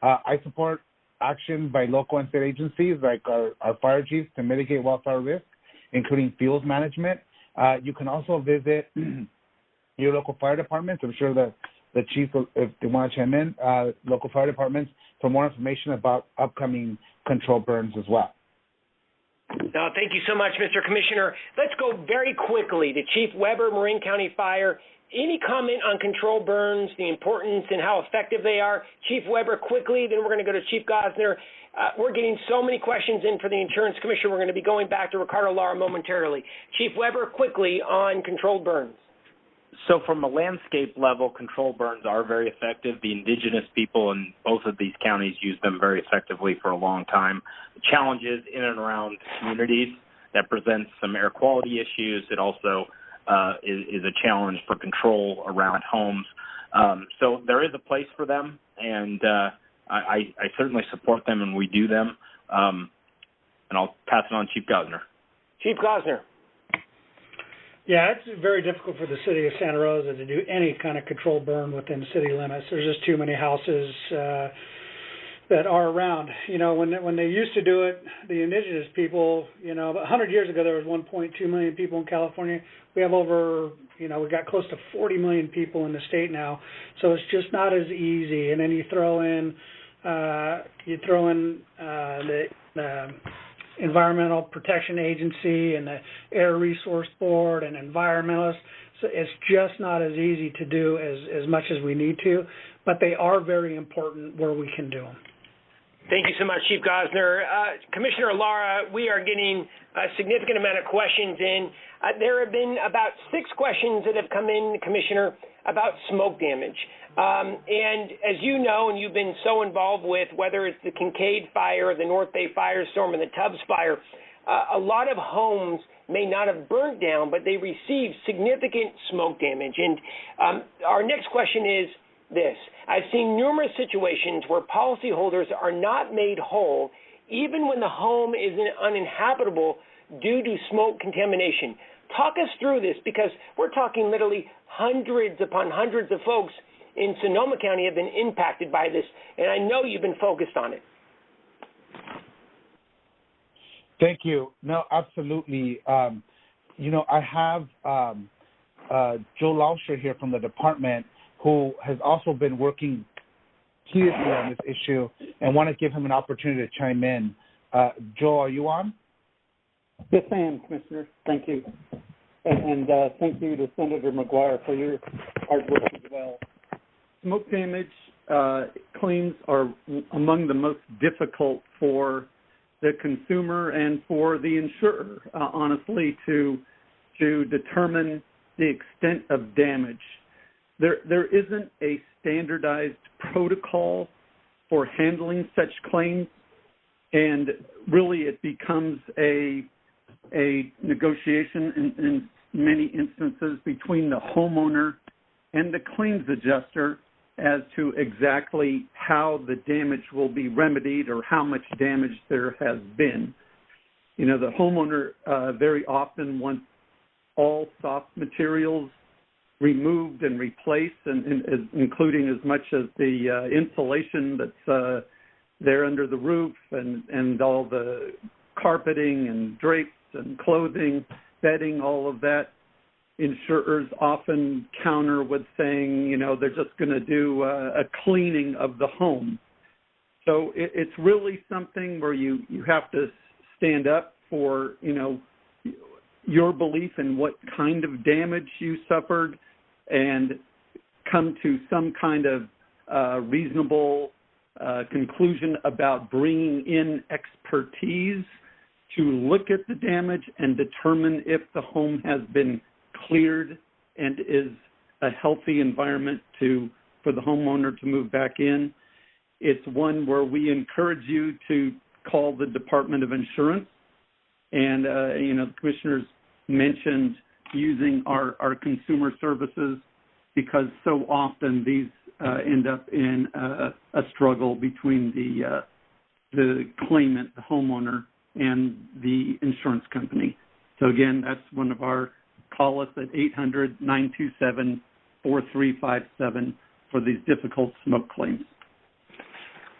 I support action by local and state agencies like our fire chiefs to mitigate wildfire risk, including fuels management. You can also visit your local fire departments. I'm sure that the chief, if they want to chime in, local fire departments for more information about upcoming control burns as well. No, thank you so much, Mr. Commissioner. Let's go very quickly to Chief Weber, Marin County Fire. Any comment on control burns, the importance and how effective they are? Chief Weber, quickly, then we're going to go to Chief Gosner. We're getting so many questions in for the Insurance Commissioner. We're going to be going back to Ricardo Lara momentarily. Chief Weber, quickly on controlled burns. So from a landscape level, control burns are very effective. The indigenous people in both of these counties use them very effectively for a long time. The challenges in and around communities, that presents some air quality issues. It also is a challenge for control around homes. So there is a place for them, and I certainly support them, and we do them. And I'll pass it on to Chief Gosner. Chief Gosner. Yeah, it's very difficult for the city of Santa Rosa to do any kind of control burn within city limits. There's just too many houses that are around. When they used to do it, the indigenous people, 100 years ago there was 1.2 million people in California. We have over, we got close to 40 million people in the state now. So it's just not as easy. And then you throw in the Environmental Protection Agency and the Air Resource Board and environmentalists. So it's just not as easy to do as much as we need to, but they are very important where we can do them. Thank you so much, Chief Gosner. Commissioner Lara, we are getting a significant amount of questions in. There have been about 6 questions that have come in, Commissioner, about smoke damage. And as you know, and you've been so involved with, whether it's the Kincaid fire, the North Bay firestorm, and the Tubbs fire, a lot of homes may not have burnt down, but they received significant smoke damage. And our next question is this. I've seen numerous situations where policyholders are not made whole, even when the home is uninhabitable due to smoke contamination. Talk us through this, because we're talking literally hundreds upon hundreds of folks in Sonoma County have been impacted by this, and I know you've been focused on it. Thank you. No, absolutely. I have Joe Lauscher here from the department who has also been working heatedly on this issue, and want to give him an opportunity to chime in. Joe, are you on? Yes, I am, Commissioner. Thank you. And thank you to Senator McGuire for your hard work as well. Smoke damage claims are among the most difficult for the consumer and for the insurer, honestly, to determine the extent of damage. There isn't a standardized protocol for handling such claims, and really it becomes a negotiation in many instances between the homeowner and the claims adjuster as to exactly how the damage will be remedied or how much damage there has been. The homeowner very often wants all soft materials removed and replaced, and including as much as the insulation that's there under the roof and all the carpeting and drapes and clothing, bedding, all of that. Insurers often counter with saying, they're just going to do a cleaning of the home. So it's really something where you have to stand up for, your belief in what kind of damage you suffered and come to some kind of reasonable conclusion about bringing in expertise to look at the damage and determine if the home has been cleared and is a healthy environment for the homeowner to move back in. It's one where we encourage you to call the Department of Insurance. And, the commissioners mentioned using our consumer services because so often these end up in a struggle between the claimant, the homeowner, and the insurance company. So, again, that's one of our call us at 800-927-4357 for these difficult smoke claims.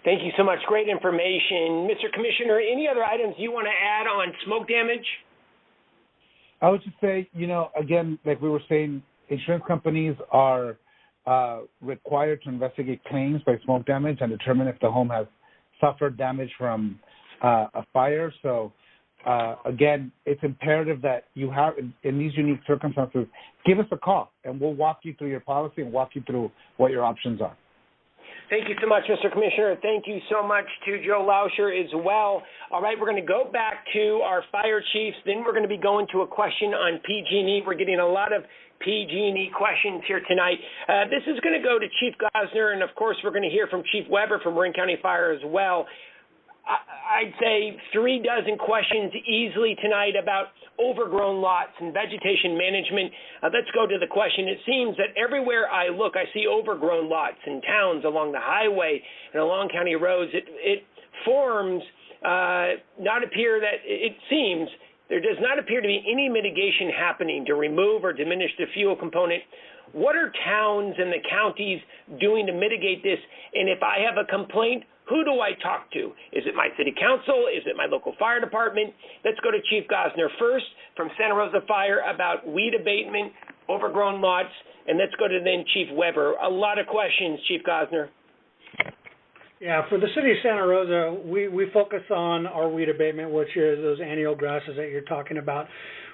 Thank you so much. Great information. Mr. Commissioner, any other items you want to add on smoke damage? I would just say, again, like we were saying, insurance companies are required to investigate claims by smoke damage and determine if the home has suffered damage from a fire. So, again, it's imperative that you have, in these unique circumstances, give us a call, and we'll walk you through your policy and walk you through what your options are. Thank you so much, Mr. Commissioner. Thank you so much to Joe Lauscher as well. All right, we're going to go back to our fire chiefs. Then we're going to be going to a question on PG&E. We're getting a lot of PG&E questions here tonight. This is going to go to Chief Gosner, and, of course, we're going to hear from Chief Weber from Marin County Fire as well. I'd say 36 questions easily tonight about overgrown lots and vegetation management. Let's go to the question. It seems that everywhere I look, I see overgrown lots in towns along the highway and along county roads. It forms it seems there does not appear to be any mitigation happening to remove or diminish the fuel component. What are towns and the counties doing to mitigate this? And if I have a complaint, who do I talk to? Is it my city council? Is it my local fire department? Let's go to Chief Gosner first from Santa Rosa Fire about weed abatement, overgrown lots, and let's go to then Chief Weber. A lot of questions, Chief Gosner. Yeah, for the city of Santa Rosa, we focus on our weed abatement, which is those annual grasses that you're talking about.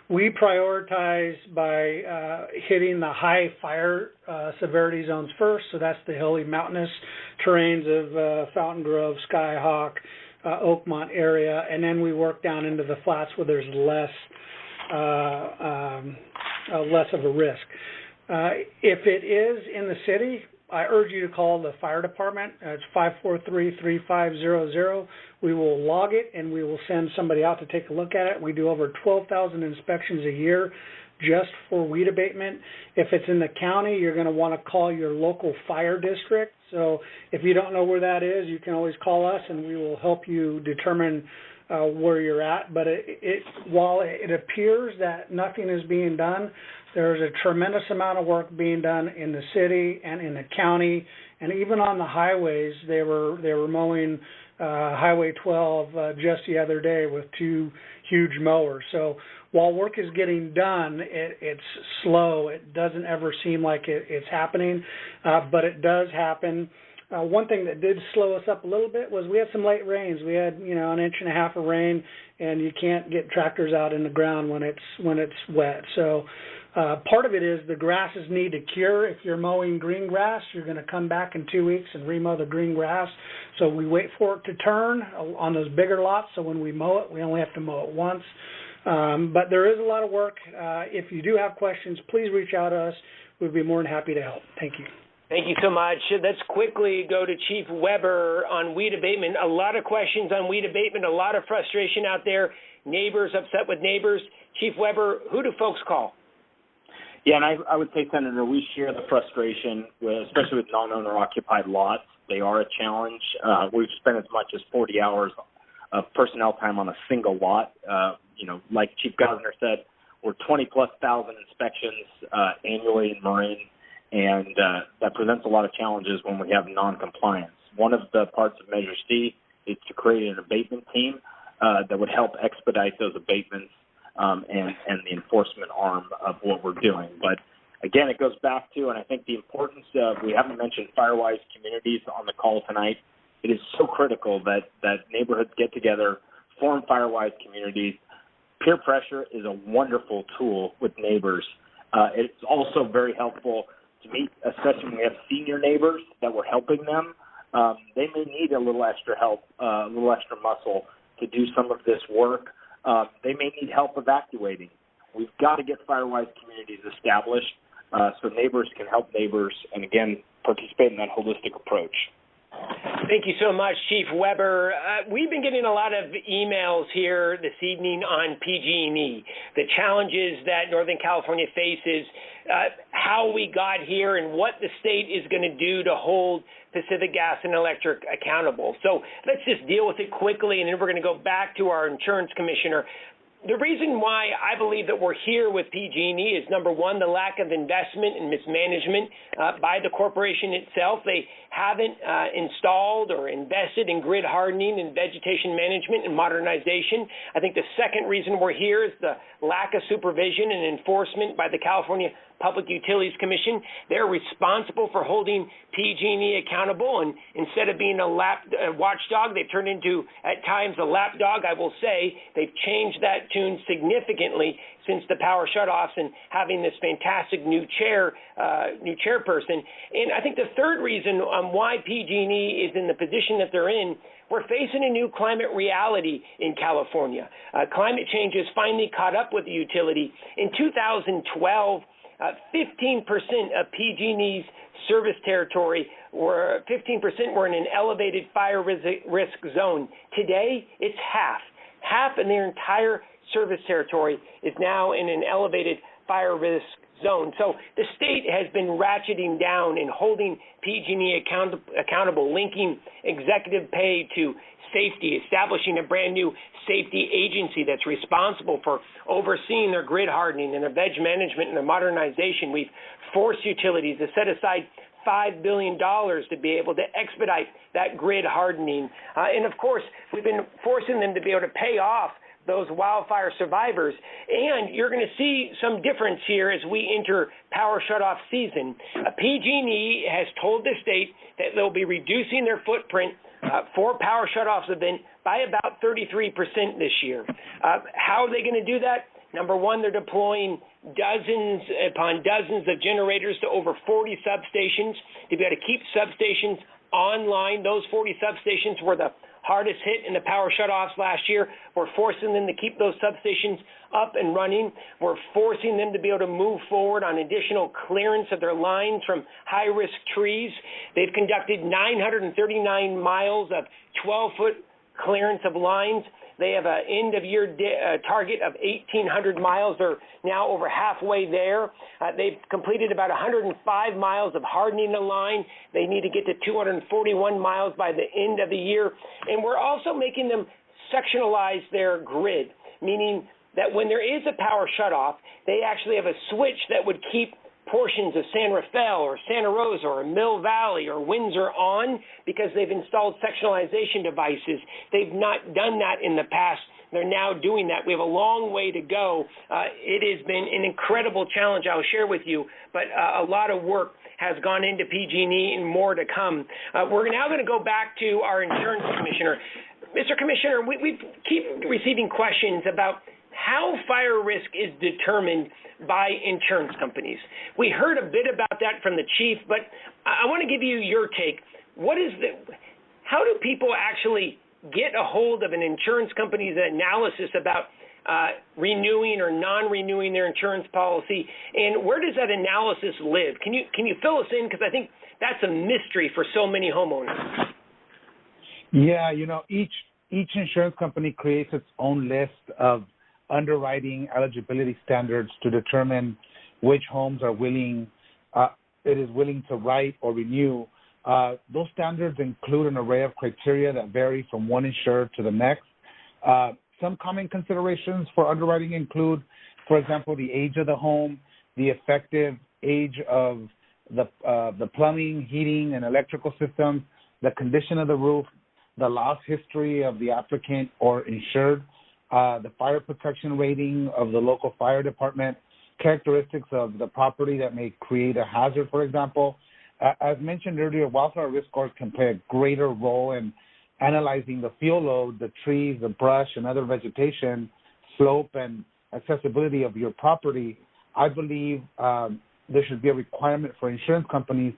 We prioritize by hitting the high fire severity zones first, so that's the hilly mountainous terrains of Fountain Grove, Skyhawk, Oakmont area, and then we work down into the flats where there's less of a risk. If it is in the city, I urge you to call the fire department. It's 543-3500. We will log it, and we will send somebody out to take a look at it. We do over 12,000 inspections a year just for weed abatement. If it's in the county, you're going to want to call your local fire district. So if you don't know where that is, you can always call us, and we will help you determine where you're at. But while it appears that nothing is being done, there's a tremendous amount of work being done in the city and in the county, and even on the highways. They were mowing Highway 12 just the other day with 2 huge mowers. So while work is getting done, it's slow. It doesn't ever seem like it's happening, but it does happen. One thing that did slow us up a little bit was we had some late rains. We had, an inch and a half of rain, and you can't get tractors out in the ground when it's wet. So part of it is the grasses need to cure. If you're mowing green grass, you're going to come back in 2 weeks and remow the green grass. So we wait for it to turn on those bigger lots. So when we mow it, we only have to mow it once. But there is a lot of work. If you do have questions, please reach out to us. We'd be more than happy to help. Thank you. Thank you so much. Let's quickly go to Chief Weber on weed abatement. A lot of questions on weed abatement, a lot of frustration out there. Neighbors upset with neighbors. Chief Weber, who do folks call? Yeah, and I would say, Senator, we share the frustration, especially with non-owner occupied lots. They are a challenge. We've spent as much as 40 hours of personnel time on a single lot. Like Chief Gosner said, we're 20-plus thousand inspections annually in Marin, and that presents a lot of challenges when we have non-compliance. One of the parts of Measure C is to create an abatement team that would help expedite those abatements and the enforcement arm of what we're doing. But again, it goes back to, and I think the importance of, we haven't mentioned Firewise communities on the call tonight. It is so critical that neighborhoods get together, form Firewise communities. Peer pressure is a wonderful tool with neighbors. It's also very helpful to meet, especially when we have senior neighbors that we're helping them. They may need a little extra help, a little extra muscle to do some of this work. They may need help evacuating. We've got to get Firewise communities established so neighbors can help neighbors and, again, participate in that holistic approach. Thank you so much, Chief Weber. We've been getting a lot of emails here this evening on PG&E, the challenges that Northern California faces, how we got here, and what the state is going to do to hold Pacific Gas and Electric accountable. So let's just deal with it quickly, and then we're going to go back to our insurance commissioner. The reason why I believe that we're here with PG&E is, number one, the lack of investment and mismanagement by the corporation itself. They haven't installed or invested in grid hardening and vegetation management and modernization. I think the second reason we're here is the lack of supervision and enforcement by the California Public Utilities Commission. They're responsible for holding PG&E accountable, and instead of being a watchdog, they've turned into, at times, a lapdog. I will say they've changed that tune significantly since the power shutoffs and having this fantastic new chairperson. And I think the third reason why PG&E is in the position that they're in, we're facing a new climate reality in California. Climate change has finally caught up with the utility. In 2012, 15% of PG&E's service territory were in an elevated fire risk zone. Today, it's half. Half in their entire service territory is now in an elevated fire risk zone. So the state has been ratcheting down and holding PG&E accountable, linking executive pay to safety, establishing a brand new safety agency that's responsible for overseeing their grid hardening and their veg management and their modernization. We've forced utilities to set aside $5 billion to be able to expedite that grid hardening. And of course, we've been forcing them to be able to pay off those wildfire survivors. And you're going to see some difference here as we enter power shutoff season. PG&E has told the state that they'll be reducing their footprint for power shutoffs event by about 33% this year. How are they going to do that? Number one, they're deploying dozens upon dozens of generators to over 40 substations to be able to keep substations online. Those 40 substations were the hardest hit in the power shutoffs last year. We're forcing them to keep those substations up and running. We're forcing them to be able to move forward on additional clearance of their lines from high-risk trees. They've conducted 939 miles of 12-foot clearance of lines. They have an end-of-year target of 1,800 miles. They're now over halfway there. They've completed about 105 miles of hardening the line. They need to get to 241 miles by the end of the year. And we're also making them sectionalize their grid, meaning that when there is a power shutoff, they actually have a switch that would keep portions of San Rafael or Santa Rosa or Mill Valley or Windsor on because they've installed sectionalization devices. They've not done that in the past. They're now doing that. We have a long way to go. It has been an incredible challenge I'll share with you, but a lot of work has gone into PG&E and more to come. We're now going to go back to our insurance commissioner. Mr. Commissioner, we keep receiving questions about how fire risk is determined by insurance companies. We heard a bit about that from the chief, but I want to give you your take. How do people actually get a hold of an insurance company's analysis about renewing or non-renewing their insurance policy, and where does that analysis live? Can you fill us in, because I think that's a mystery for so many homeowners. Yeah, each insurance company creates its own list of underwriting eligibility standards to determine which homes are willing to write or renew. Those standards include an array of criteria that vary from one insurer to the next. Some common considerations for underwriting include, for example, the age of the home, the effective age of the plumbing, heating, and electrical systems, the condition of the roof, the loss history of the applicant or insured, the fire protection rating of the local fire department, characteristics of the property that may create a hazard, for example. As mentioned earlier, wildfire risk scores can play a greater role in analyzing the fuel load, the trees, the brush, and other vegetation, slope, and accessibility of your property. I believe there should be a requirement for insurance companies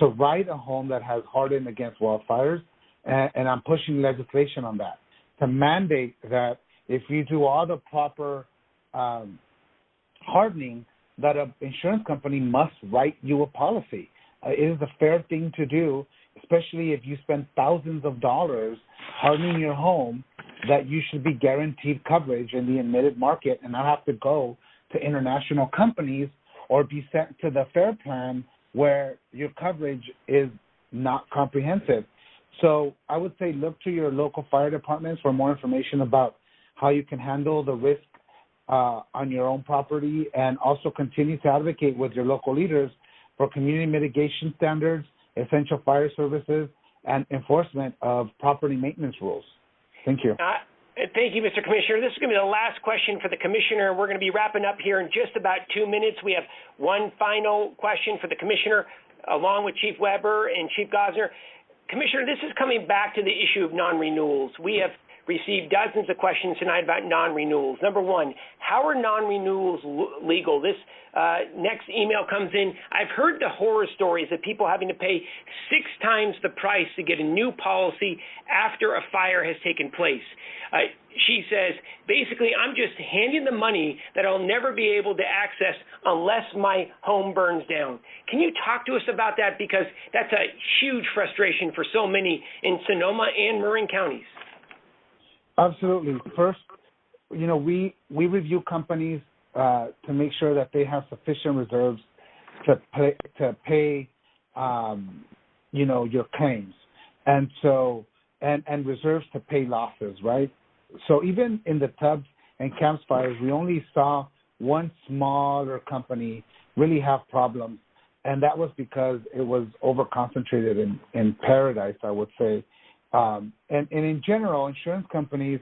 to write a home that has hardened against wildfires, and I'm pushing legislation on that, to mandate that if you do all the proper hardening, that an insurance company must write you a policy. It is a fair thing to do, especially if you spend thousands of dollars hardening your home, that you should be guaranteed coverage in the admitted market and not have to go to international companies or be sent to the FAIR plan where your coverage is not comprehensive. So I would say look to your local fire departments for more information about how you can handle the risk on your own property, and also continue to advocate with your local leaders for community mitigation standards, essential fire services, and enforcement of property maintenance rules. Thank you. Thank you, Mr. Commissioner. This is going to be the last question for the Commissioner. We're going to be wrapping up here in just about 2 minutes. We have one final question for the Commissioner, along with Chief Weber and Chief Gosner. Commissioner, this is coming back to the issue of non-renewals. We have received dozens of questions tonight about non-renewals. Number one, how are non-renewals legal? This next email comes in. I've heard the horror stories of people having to pay 6 times the price to get a new policy after a fire has taken place. She says, basically, I'm just handing the money that I'll never be able to access unless my home burns down. Can you talk to us about that? Because that's a huge frustration for so many in Sonoma and Marin counties. Absolutely. First, we review companies to make sure that they have sufficient reserves to pay your claims, and so and reserves to pay losses, right? So even in the Tubbs and Camps fires, we only saw one smaller company really have problems, and that was because it was over-concentrated in Paradise, I would say. And in general, insurance companies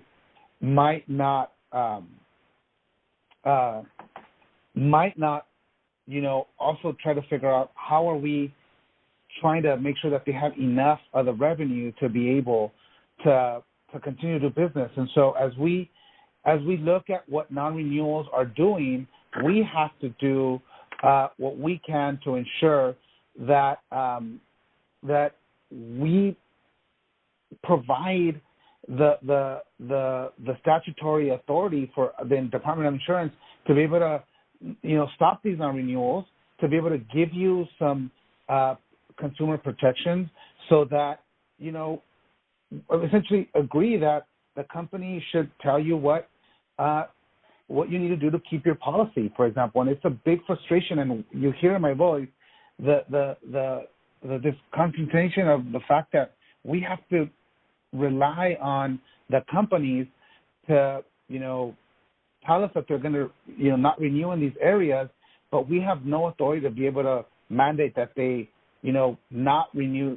might not, also try to figure out how are we trying to make sure that they have enough of the revenue to be able to continue to do business. And so as we look at what non-renewals are doing, we have to do what we can to ensure that that we provide the statutory authority for the Department of Insurance to be able to stop these non-renewals, to be able to give you some consumer protections, so that essentially agree that the company should tell you what you need to do to keep your policy, for example. And it's a big frustration, and you hear in my voice this concentration of the fact that we have to rely on the companies to, tell us that they're going to, not renew in these areas, but we have no authority to be able to mandate that they, not renew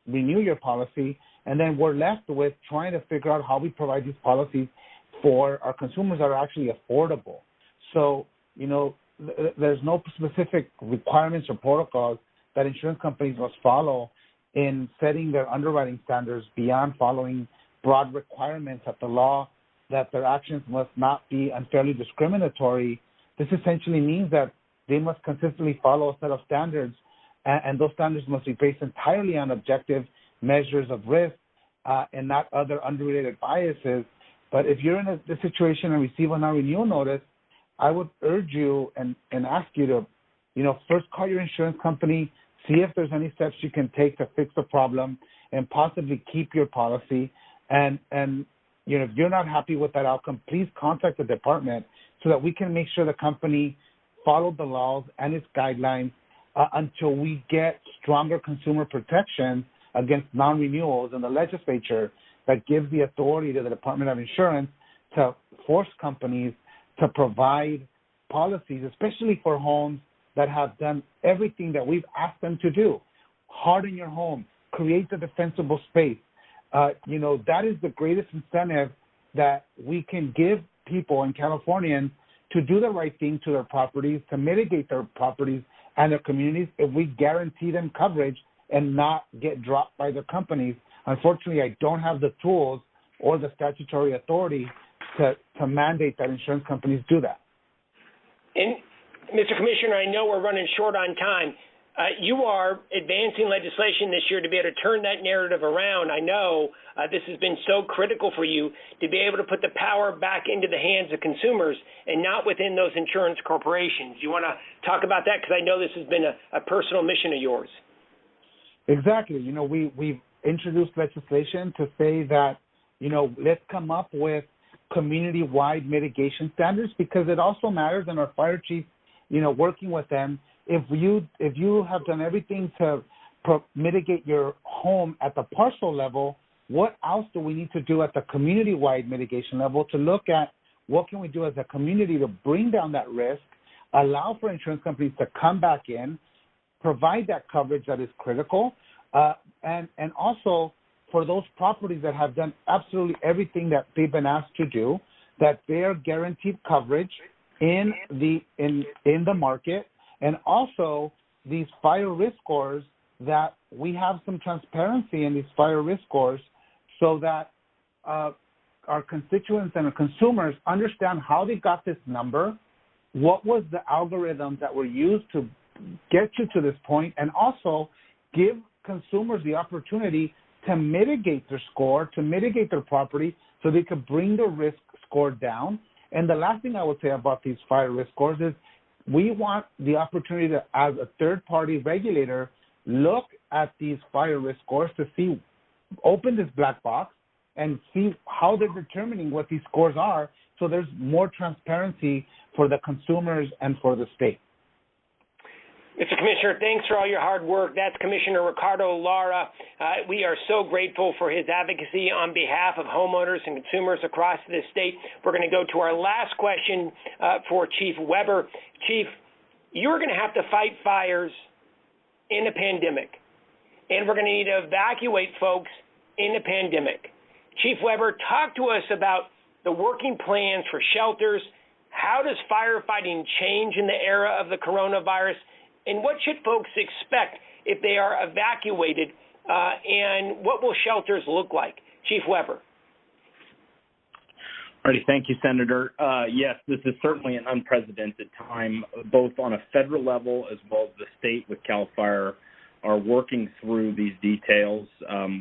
your policy. And then we're left with trying to figure out how we provide these policies for our consumers that are actually affordable. So, there's no specific requirements or protocols that insurance companies must follow in setting their underwriting standards beyond following broad requirements of the law that their actions must not be unfairly discriminatory. This essentially means that they must consistently follow a set of standards, and those standards must be based entirely on objective measures of risk and not other unrelated biases. But if you're in the situation and receive a non-renewal notice, I would urge you and ask you to, first call your insurance company, see if there's any steps you can take to fix the problem and possibly keep your policy. And if you're not happy with that outcome, please contact the department so that we can make sure the company followed the laws and its guidelines until we get stronger consumer protection against non-renewals in the legislature that gives the authority to the Department of Insurance to force companies to provide policies, especially for homes that have done everything that we've asked them to do. Harden your home, create the defensible space. That is the greatest incentive that we can give people in California to do the right thing to their properties, to mitigate their properties and their communities if we guarantee them coverage and not get dropped by the companies. Unfortunately, I don't have the tools or the statutory authority to mandate that insurance companies do that. And, Mr. Commissioner, I know we're running short on time. You are advancing legislation this year to be able to turn that narrative around. I know this has been so critical for you to be able to put the power back into the hands of consumers and not within those insurance corporations. You want to talk about that? Because I know this has been a personal mission of yours. Exactly. We've introduced legislation to say that, let's come up with community-wide mitigation standards, because it also matters, and our fire chief, working with them, if you have done everything to mitigate your home at the parcel level, what else do we need to do at the community-wide mitigation level to look at what can we do as a community to bring down that risk, allow for insurance companies to come back in, provide that coverage that is critical, and also for those properties that have done absolutely everything that they've been asked to do, that they are guaranteed coverage in the market, and also these fire risk scores, that we have some transparency in these fire risk scores so that our constituents and our consumers understand how they got this number, what was the algorithms that were used to get you to this point, and also give consumers the opportunity to mitigate their score, to mitigate their property, so they could bring the risk score down. And the last thing I would say about these fire risk scores is we want the opportunity to, as a third-party regulator, look at these fire risk scores to see, open this black box and see how they're determining what these scores are, so there's more transparency for the consumers and for the state. Mr. Commissioner, thanks for all your hard work. That's Commissioner Ricardo Lara. We are so grateful for his advocacy on behalf of homeowners and consumers across this state. We're going to go to our last question for Chief Weber. Chief, you're going to have to fight fires in a pandemic, and we're going to need to evacuate folks in a pandemic. Chief Weber, talk to us about the working plans for shelters. How does firefighting change in the era of the coronavirus? And what should folks expect if they are evacuated, and what will shelters look like? Chief Weber. Alrighty, thank you, Senator. Yes, this is certainly an unprecedented time, both on a federal level as well as the state with CAL FIRE are working through these details.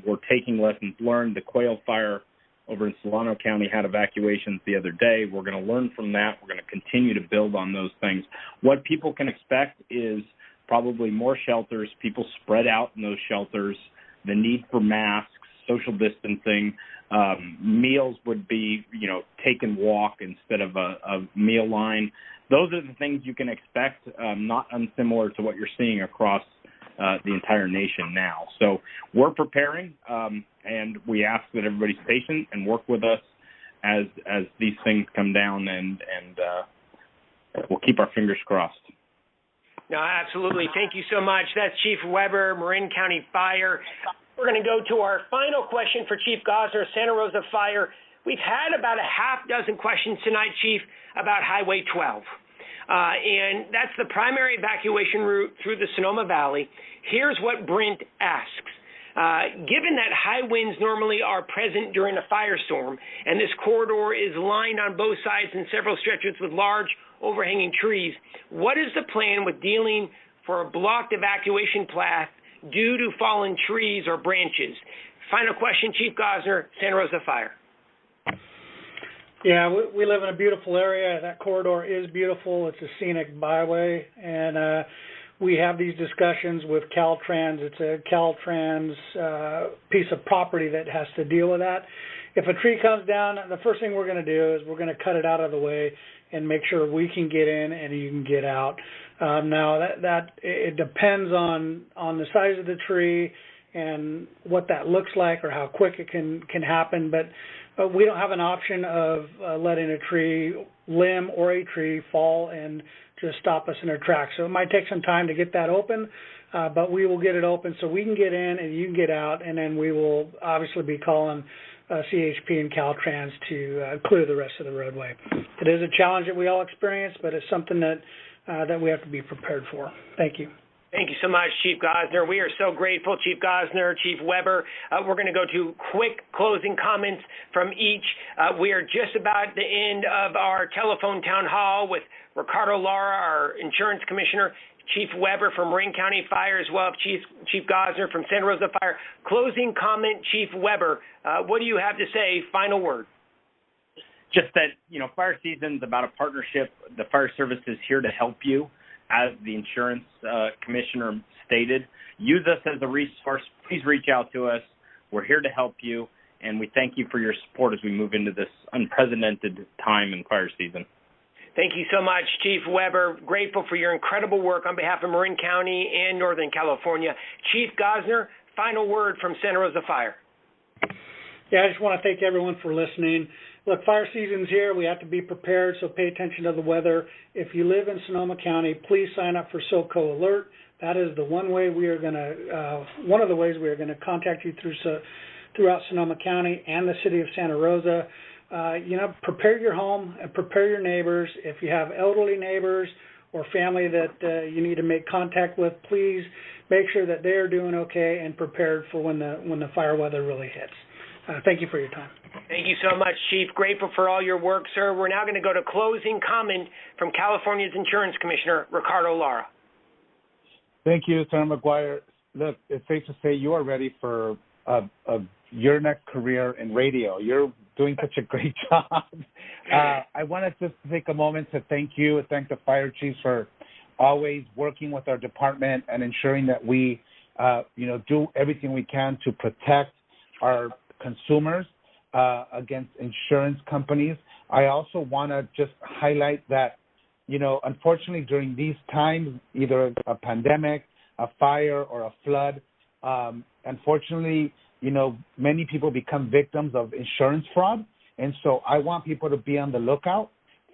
We're taking lessons learned. The Quail Fire over in Solano County had evacuations the other day. We're going to learn from that. We're going to continue to build on those things. What people can expect is probably more shelters, people spread out in those shelters, the need for masks, social distancing, meals would be, take and walk instead of a meal line. Those are the things you can expect, not unsimilar to what you're seeing across the entire nation now. So we're preparing, and we ask that everybody's patient and work with us as these things come down, and we'll keep our fingers crossed. No, absolutely. Thank you so much. That's Chief Weber, Marin County Fire. We're going to go to our final question for Chief Gosner, Santa Rosa Fire. We've had about a half dozen questions tonight, Chief, about Highway 12. And that's the primary evacuation route through the Sonoma Valley. Here's what Brent asks. Given that high winds normally are present during a firestorm, and this corridor is lined on both sides in several stretches with large overhanging trees, what is the plan with dealing for a blocked evacuation path due to fallen trees or branches? Final question, Chief Gosner, Santa Rosa Fire. Yeah, we live in a beautiful area. That corridor is beautiful. It's a scenic byway, and we have these discussions with Caltrans. It's a Caltrans piece of property that has to deal with that. If a tree comes down, the first thing we're going to do is we're going to cut it out of the way and make sure we can get in and you can get out. Now that it depends on the size of the tree and what that looks like or how quick it can happen, but we don't have an option of letting a tree limb or a tree fall and just stop us in our tracks. So it might take some time to get that open, but we will get it open so we can get in and you can get out, and then we will obviously be calling CHP and Caltrans to clear the rest of the roadway. It is a challenge that we all experience, but it's something that we have to be prepared for. Thank you. Thank you so much, Chief Gosner. We are so grateful, Chief Gosner, Chief Weber. We're going to go to quick closing comments from each. We are just about the end of our telephone town hall with Ricardo Lara, our insurance commissioner, Chief Weber from Marin County Fire, as well as Chief Gosner from Santa Rosa Fire. Closing comment, Chief Weber. What do you have to say? Final word. Just that, fire season's about a partnership. The fire service is here to help you. As the insurance commissioner stated, use us as a resource. Please reach out to us. We're here to help you, and we thank you for your support as we move into this unprecedented time in fire season. Thank you so much, Chief Weber. Grateful for your incredible work on behalf of Marin County and Northern California. Chief Gosner, final word from Santa Rosa Fire. Yeah, I just want to thank everyone for listening. Look, fire season's here. We have to be prepared, so pay attention to the weather. If you live in Sonoma County, please sign up for SoCo Alert. That is the one way we are going to, one of the ways we are going to contact you throughout Sonoma County and the city of Santa Rosa. Prepare your home and prepare your neighbors. If you have elderly neighbors or family that you need to make contact with, please make sure that they are doing okay and prepared for when the fire weather really hits. Thank you for your time. Thank you so much, Chief. Grateful for all your work, sir. We're now going to go to closing comment from California's Insurance Commissioner, Ricardo Lara. Thank you, Senator McGuire. Look, it's safe to say you are ready for your next career in radio. You're doing such a great job. I wanted to take a moment to thank you and thank the fire chiefs for always working with our department and ensuring that we, do everything we can to protect our consumers against insurance companies. I also want to just highlight that, unfortunately during these times, either a pandemic, a fire, or a flood, unfortunately, many people become victims of insurance fraud. And so I want people to be on the lookout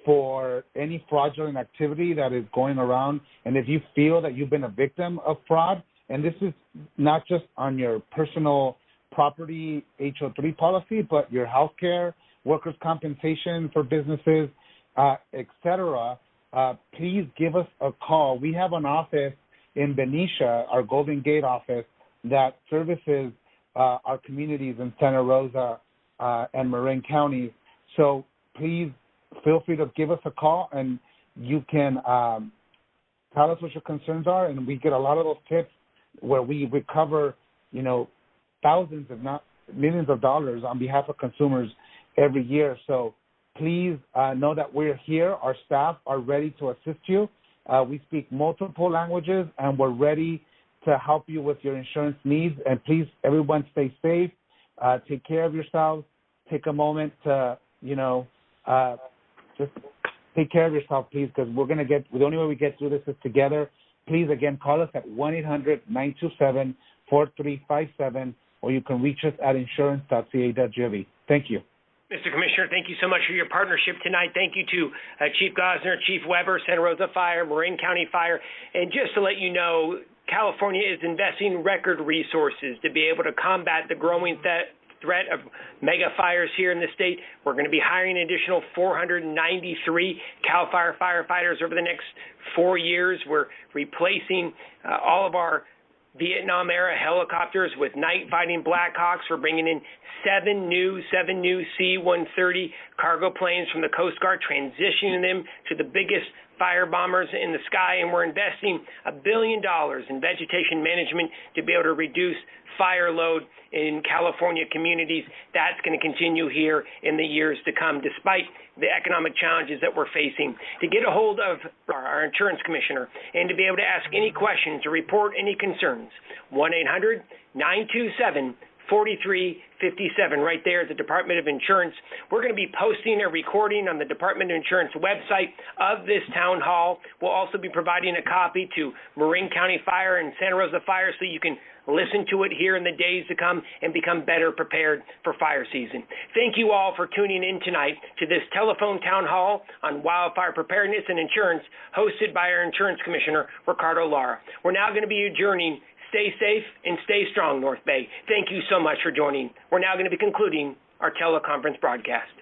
for any fraudulent activity that is going around. And if you feel that you've been a victim of fraud, and this is not just on your personal property HO3 policy, but your health care, workers' compensation for businesses, etc., please give us a call. We have an office in Benicia, our Golden Gate office, that services our communities in Santa Rosa and Marin County. So please feel free to give us a call, and you can tell us what your concerns are, and we get a lot of those tips where we recover, thousands, if not millions of dollars on behalf of consumers every year. So please know that we're here. Our staff are ready to assist you. We speak multiple languages, and we're ready to help you with your insurance needs. And please, everyone, stay safe. Take care of yourselves. Take a moment to, just take care of yourself, please, because the only way we get through this is together. please, again, call us at 1-800-927-4357, or you can reach us at insurance.ca.gov. Thank you. Mr. Commissioner, thank you so much for your partnership tonight. Thank you to Chief Gosner, Chief Weber, Santa Rosa Fire, Marin County Fire. And just to let you know, California is investing record resources to be able to combat the growing threat of mega fires here in the state. We're going to be hiring an additional 493 CAL FIRE firefighters over the next 4 years. We're replacing all of our Vietnam-era helicopters with night-fighting Blackhawks. We're bringing in seven new C-130 cargo planes from the Coast Guard, transitioning them to the biggest fire bombers in the sky, and we're investing $1 billion in vegetation management to be able to reduce fire load in California communities. That's going to continue here in the years to come, despite the economic challenges that we're facing. To get a hold of our insurance commissioner and to be able to ask any questions or report any concerns, 1-800-927-4357 right there at the Department of Insurance. We're going to be posting a recording on the Department of Insurance website of this town hall. We'll also be providing a copy to Marin County Fire and Santa Rosa Fire so you can listen to it here in the days to come and become better prepared for fire season. Thank you all for tuning in tonight to this telephone town hall on wildfire preparedness and insurance hosted by our insurance commissioner, Ricardo Lara. We're now going to be adjourning. Stay safe and stay strong, North Bay. Thank you so much for joining. We're now going to be concluding our teleconference broadcast.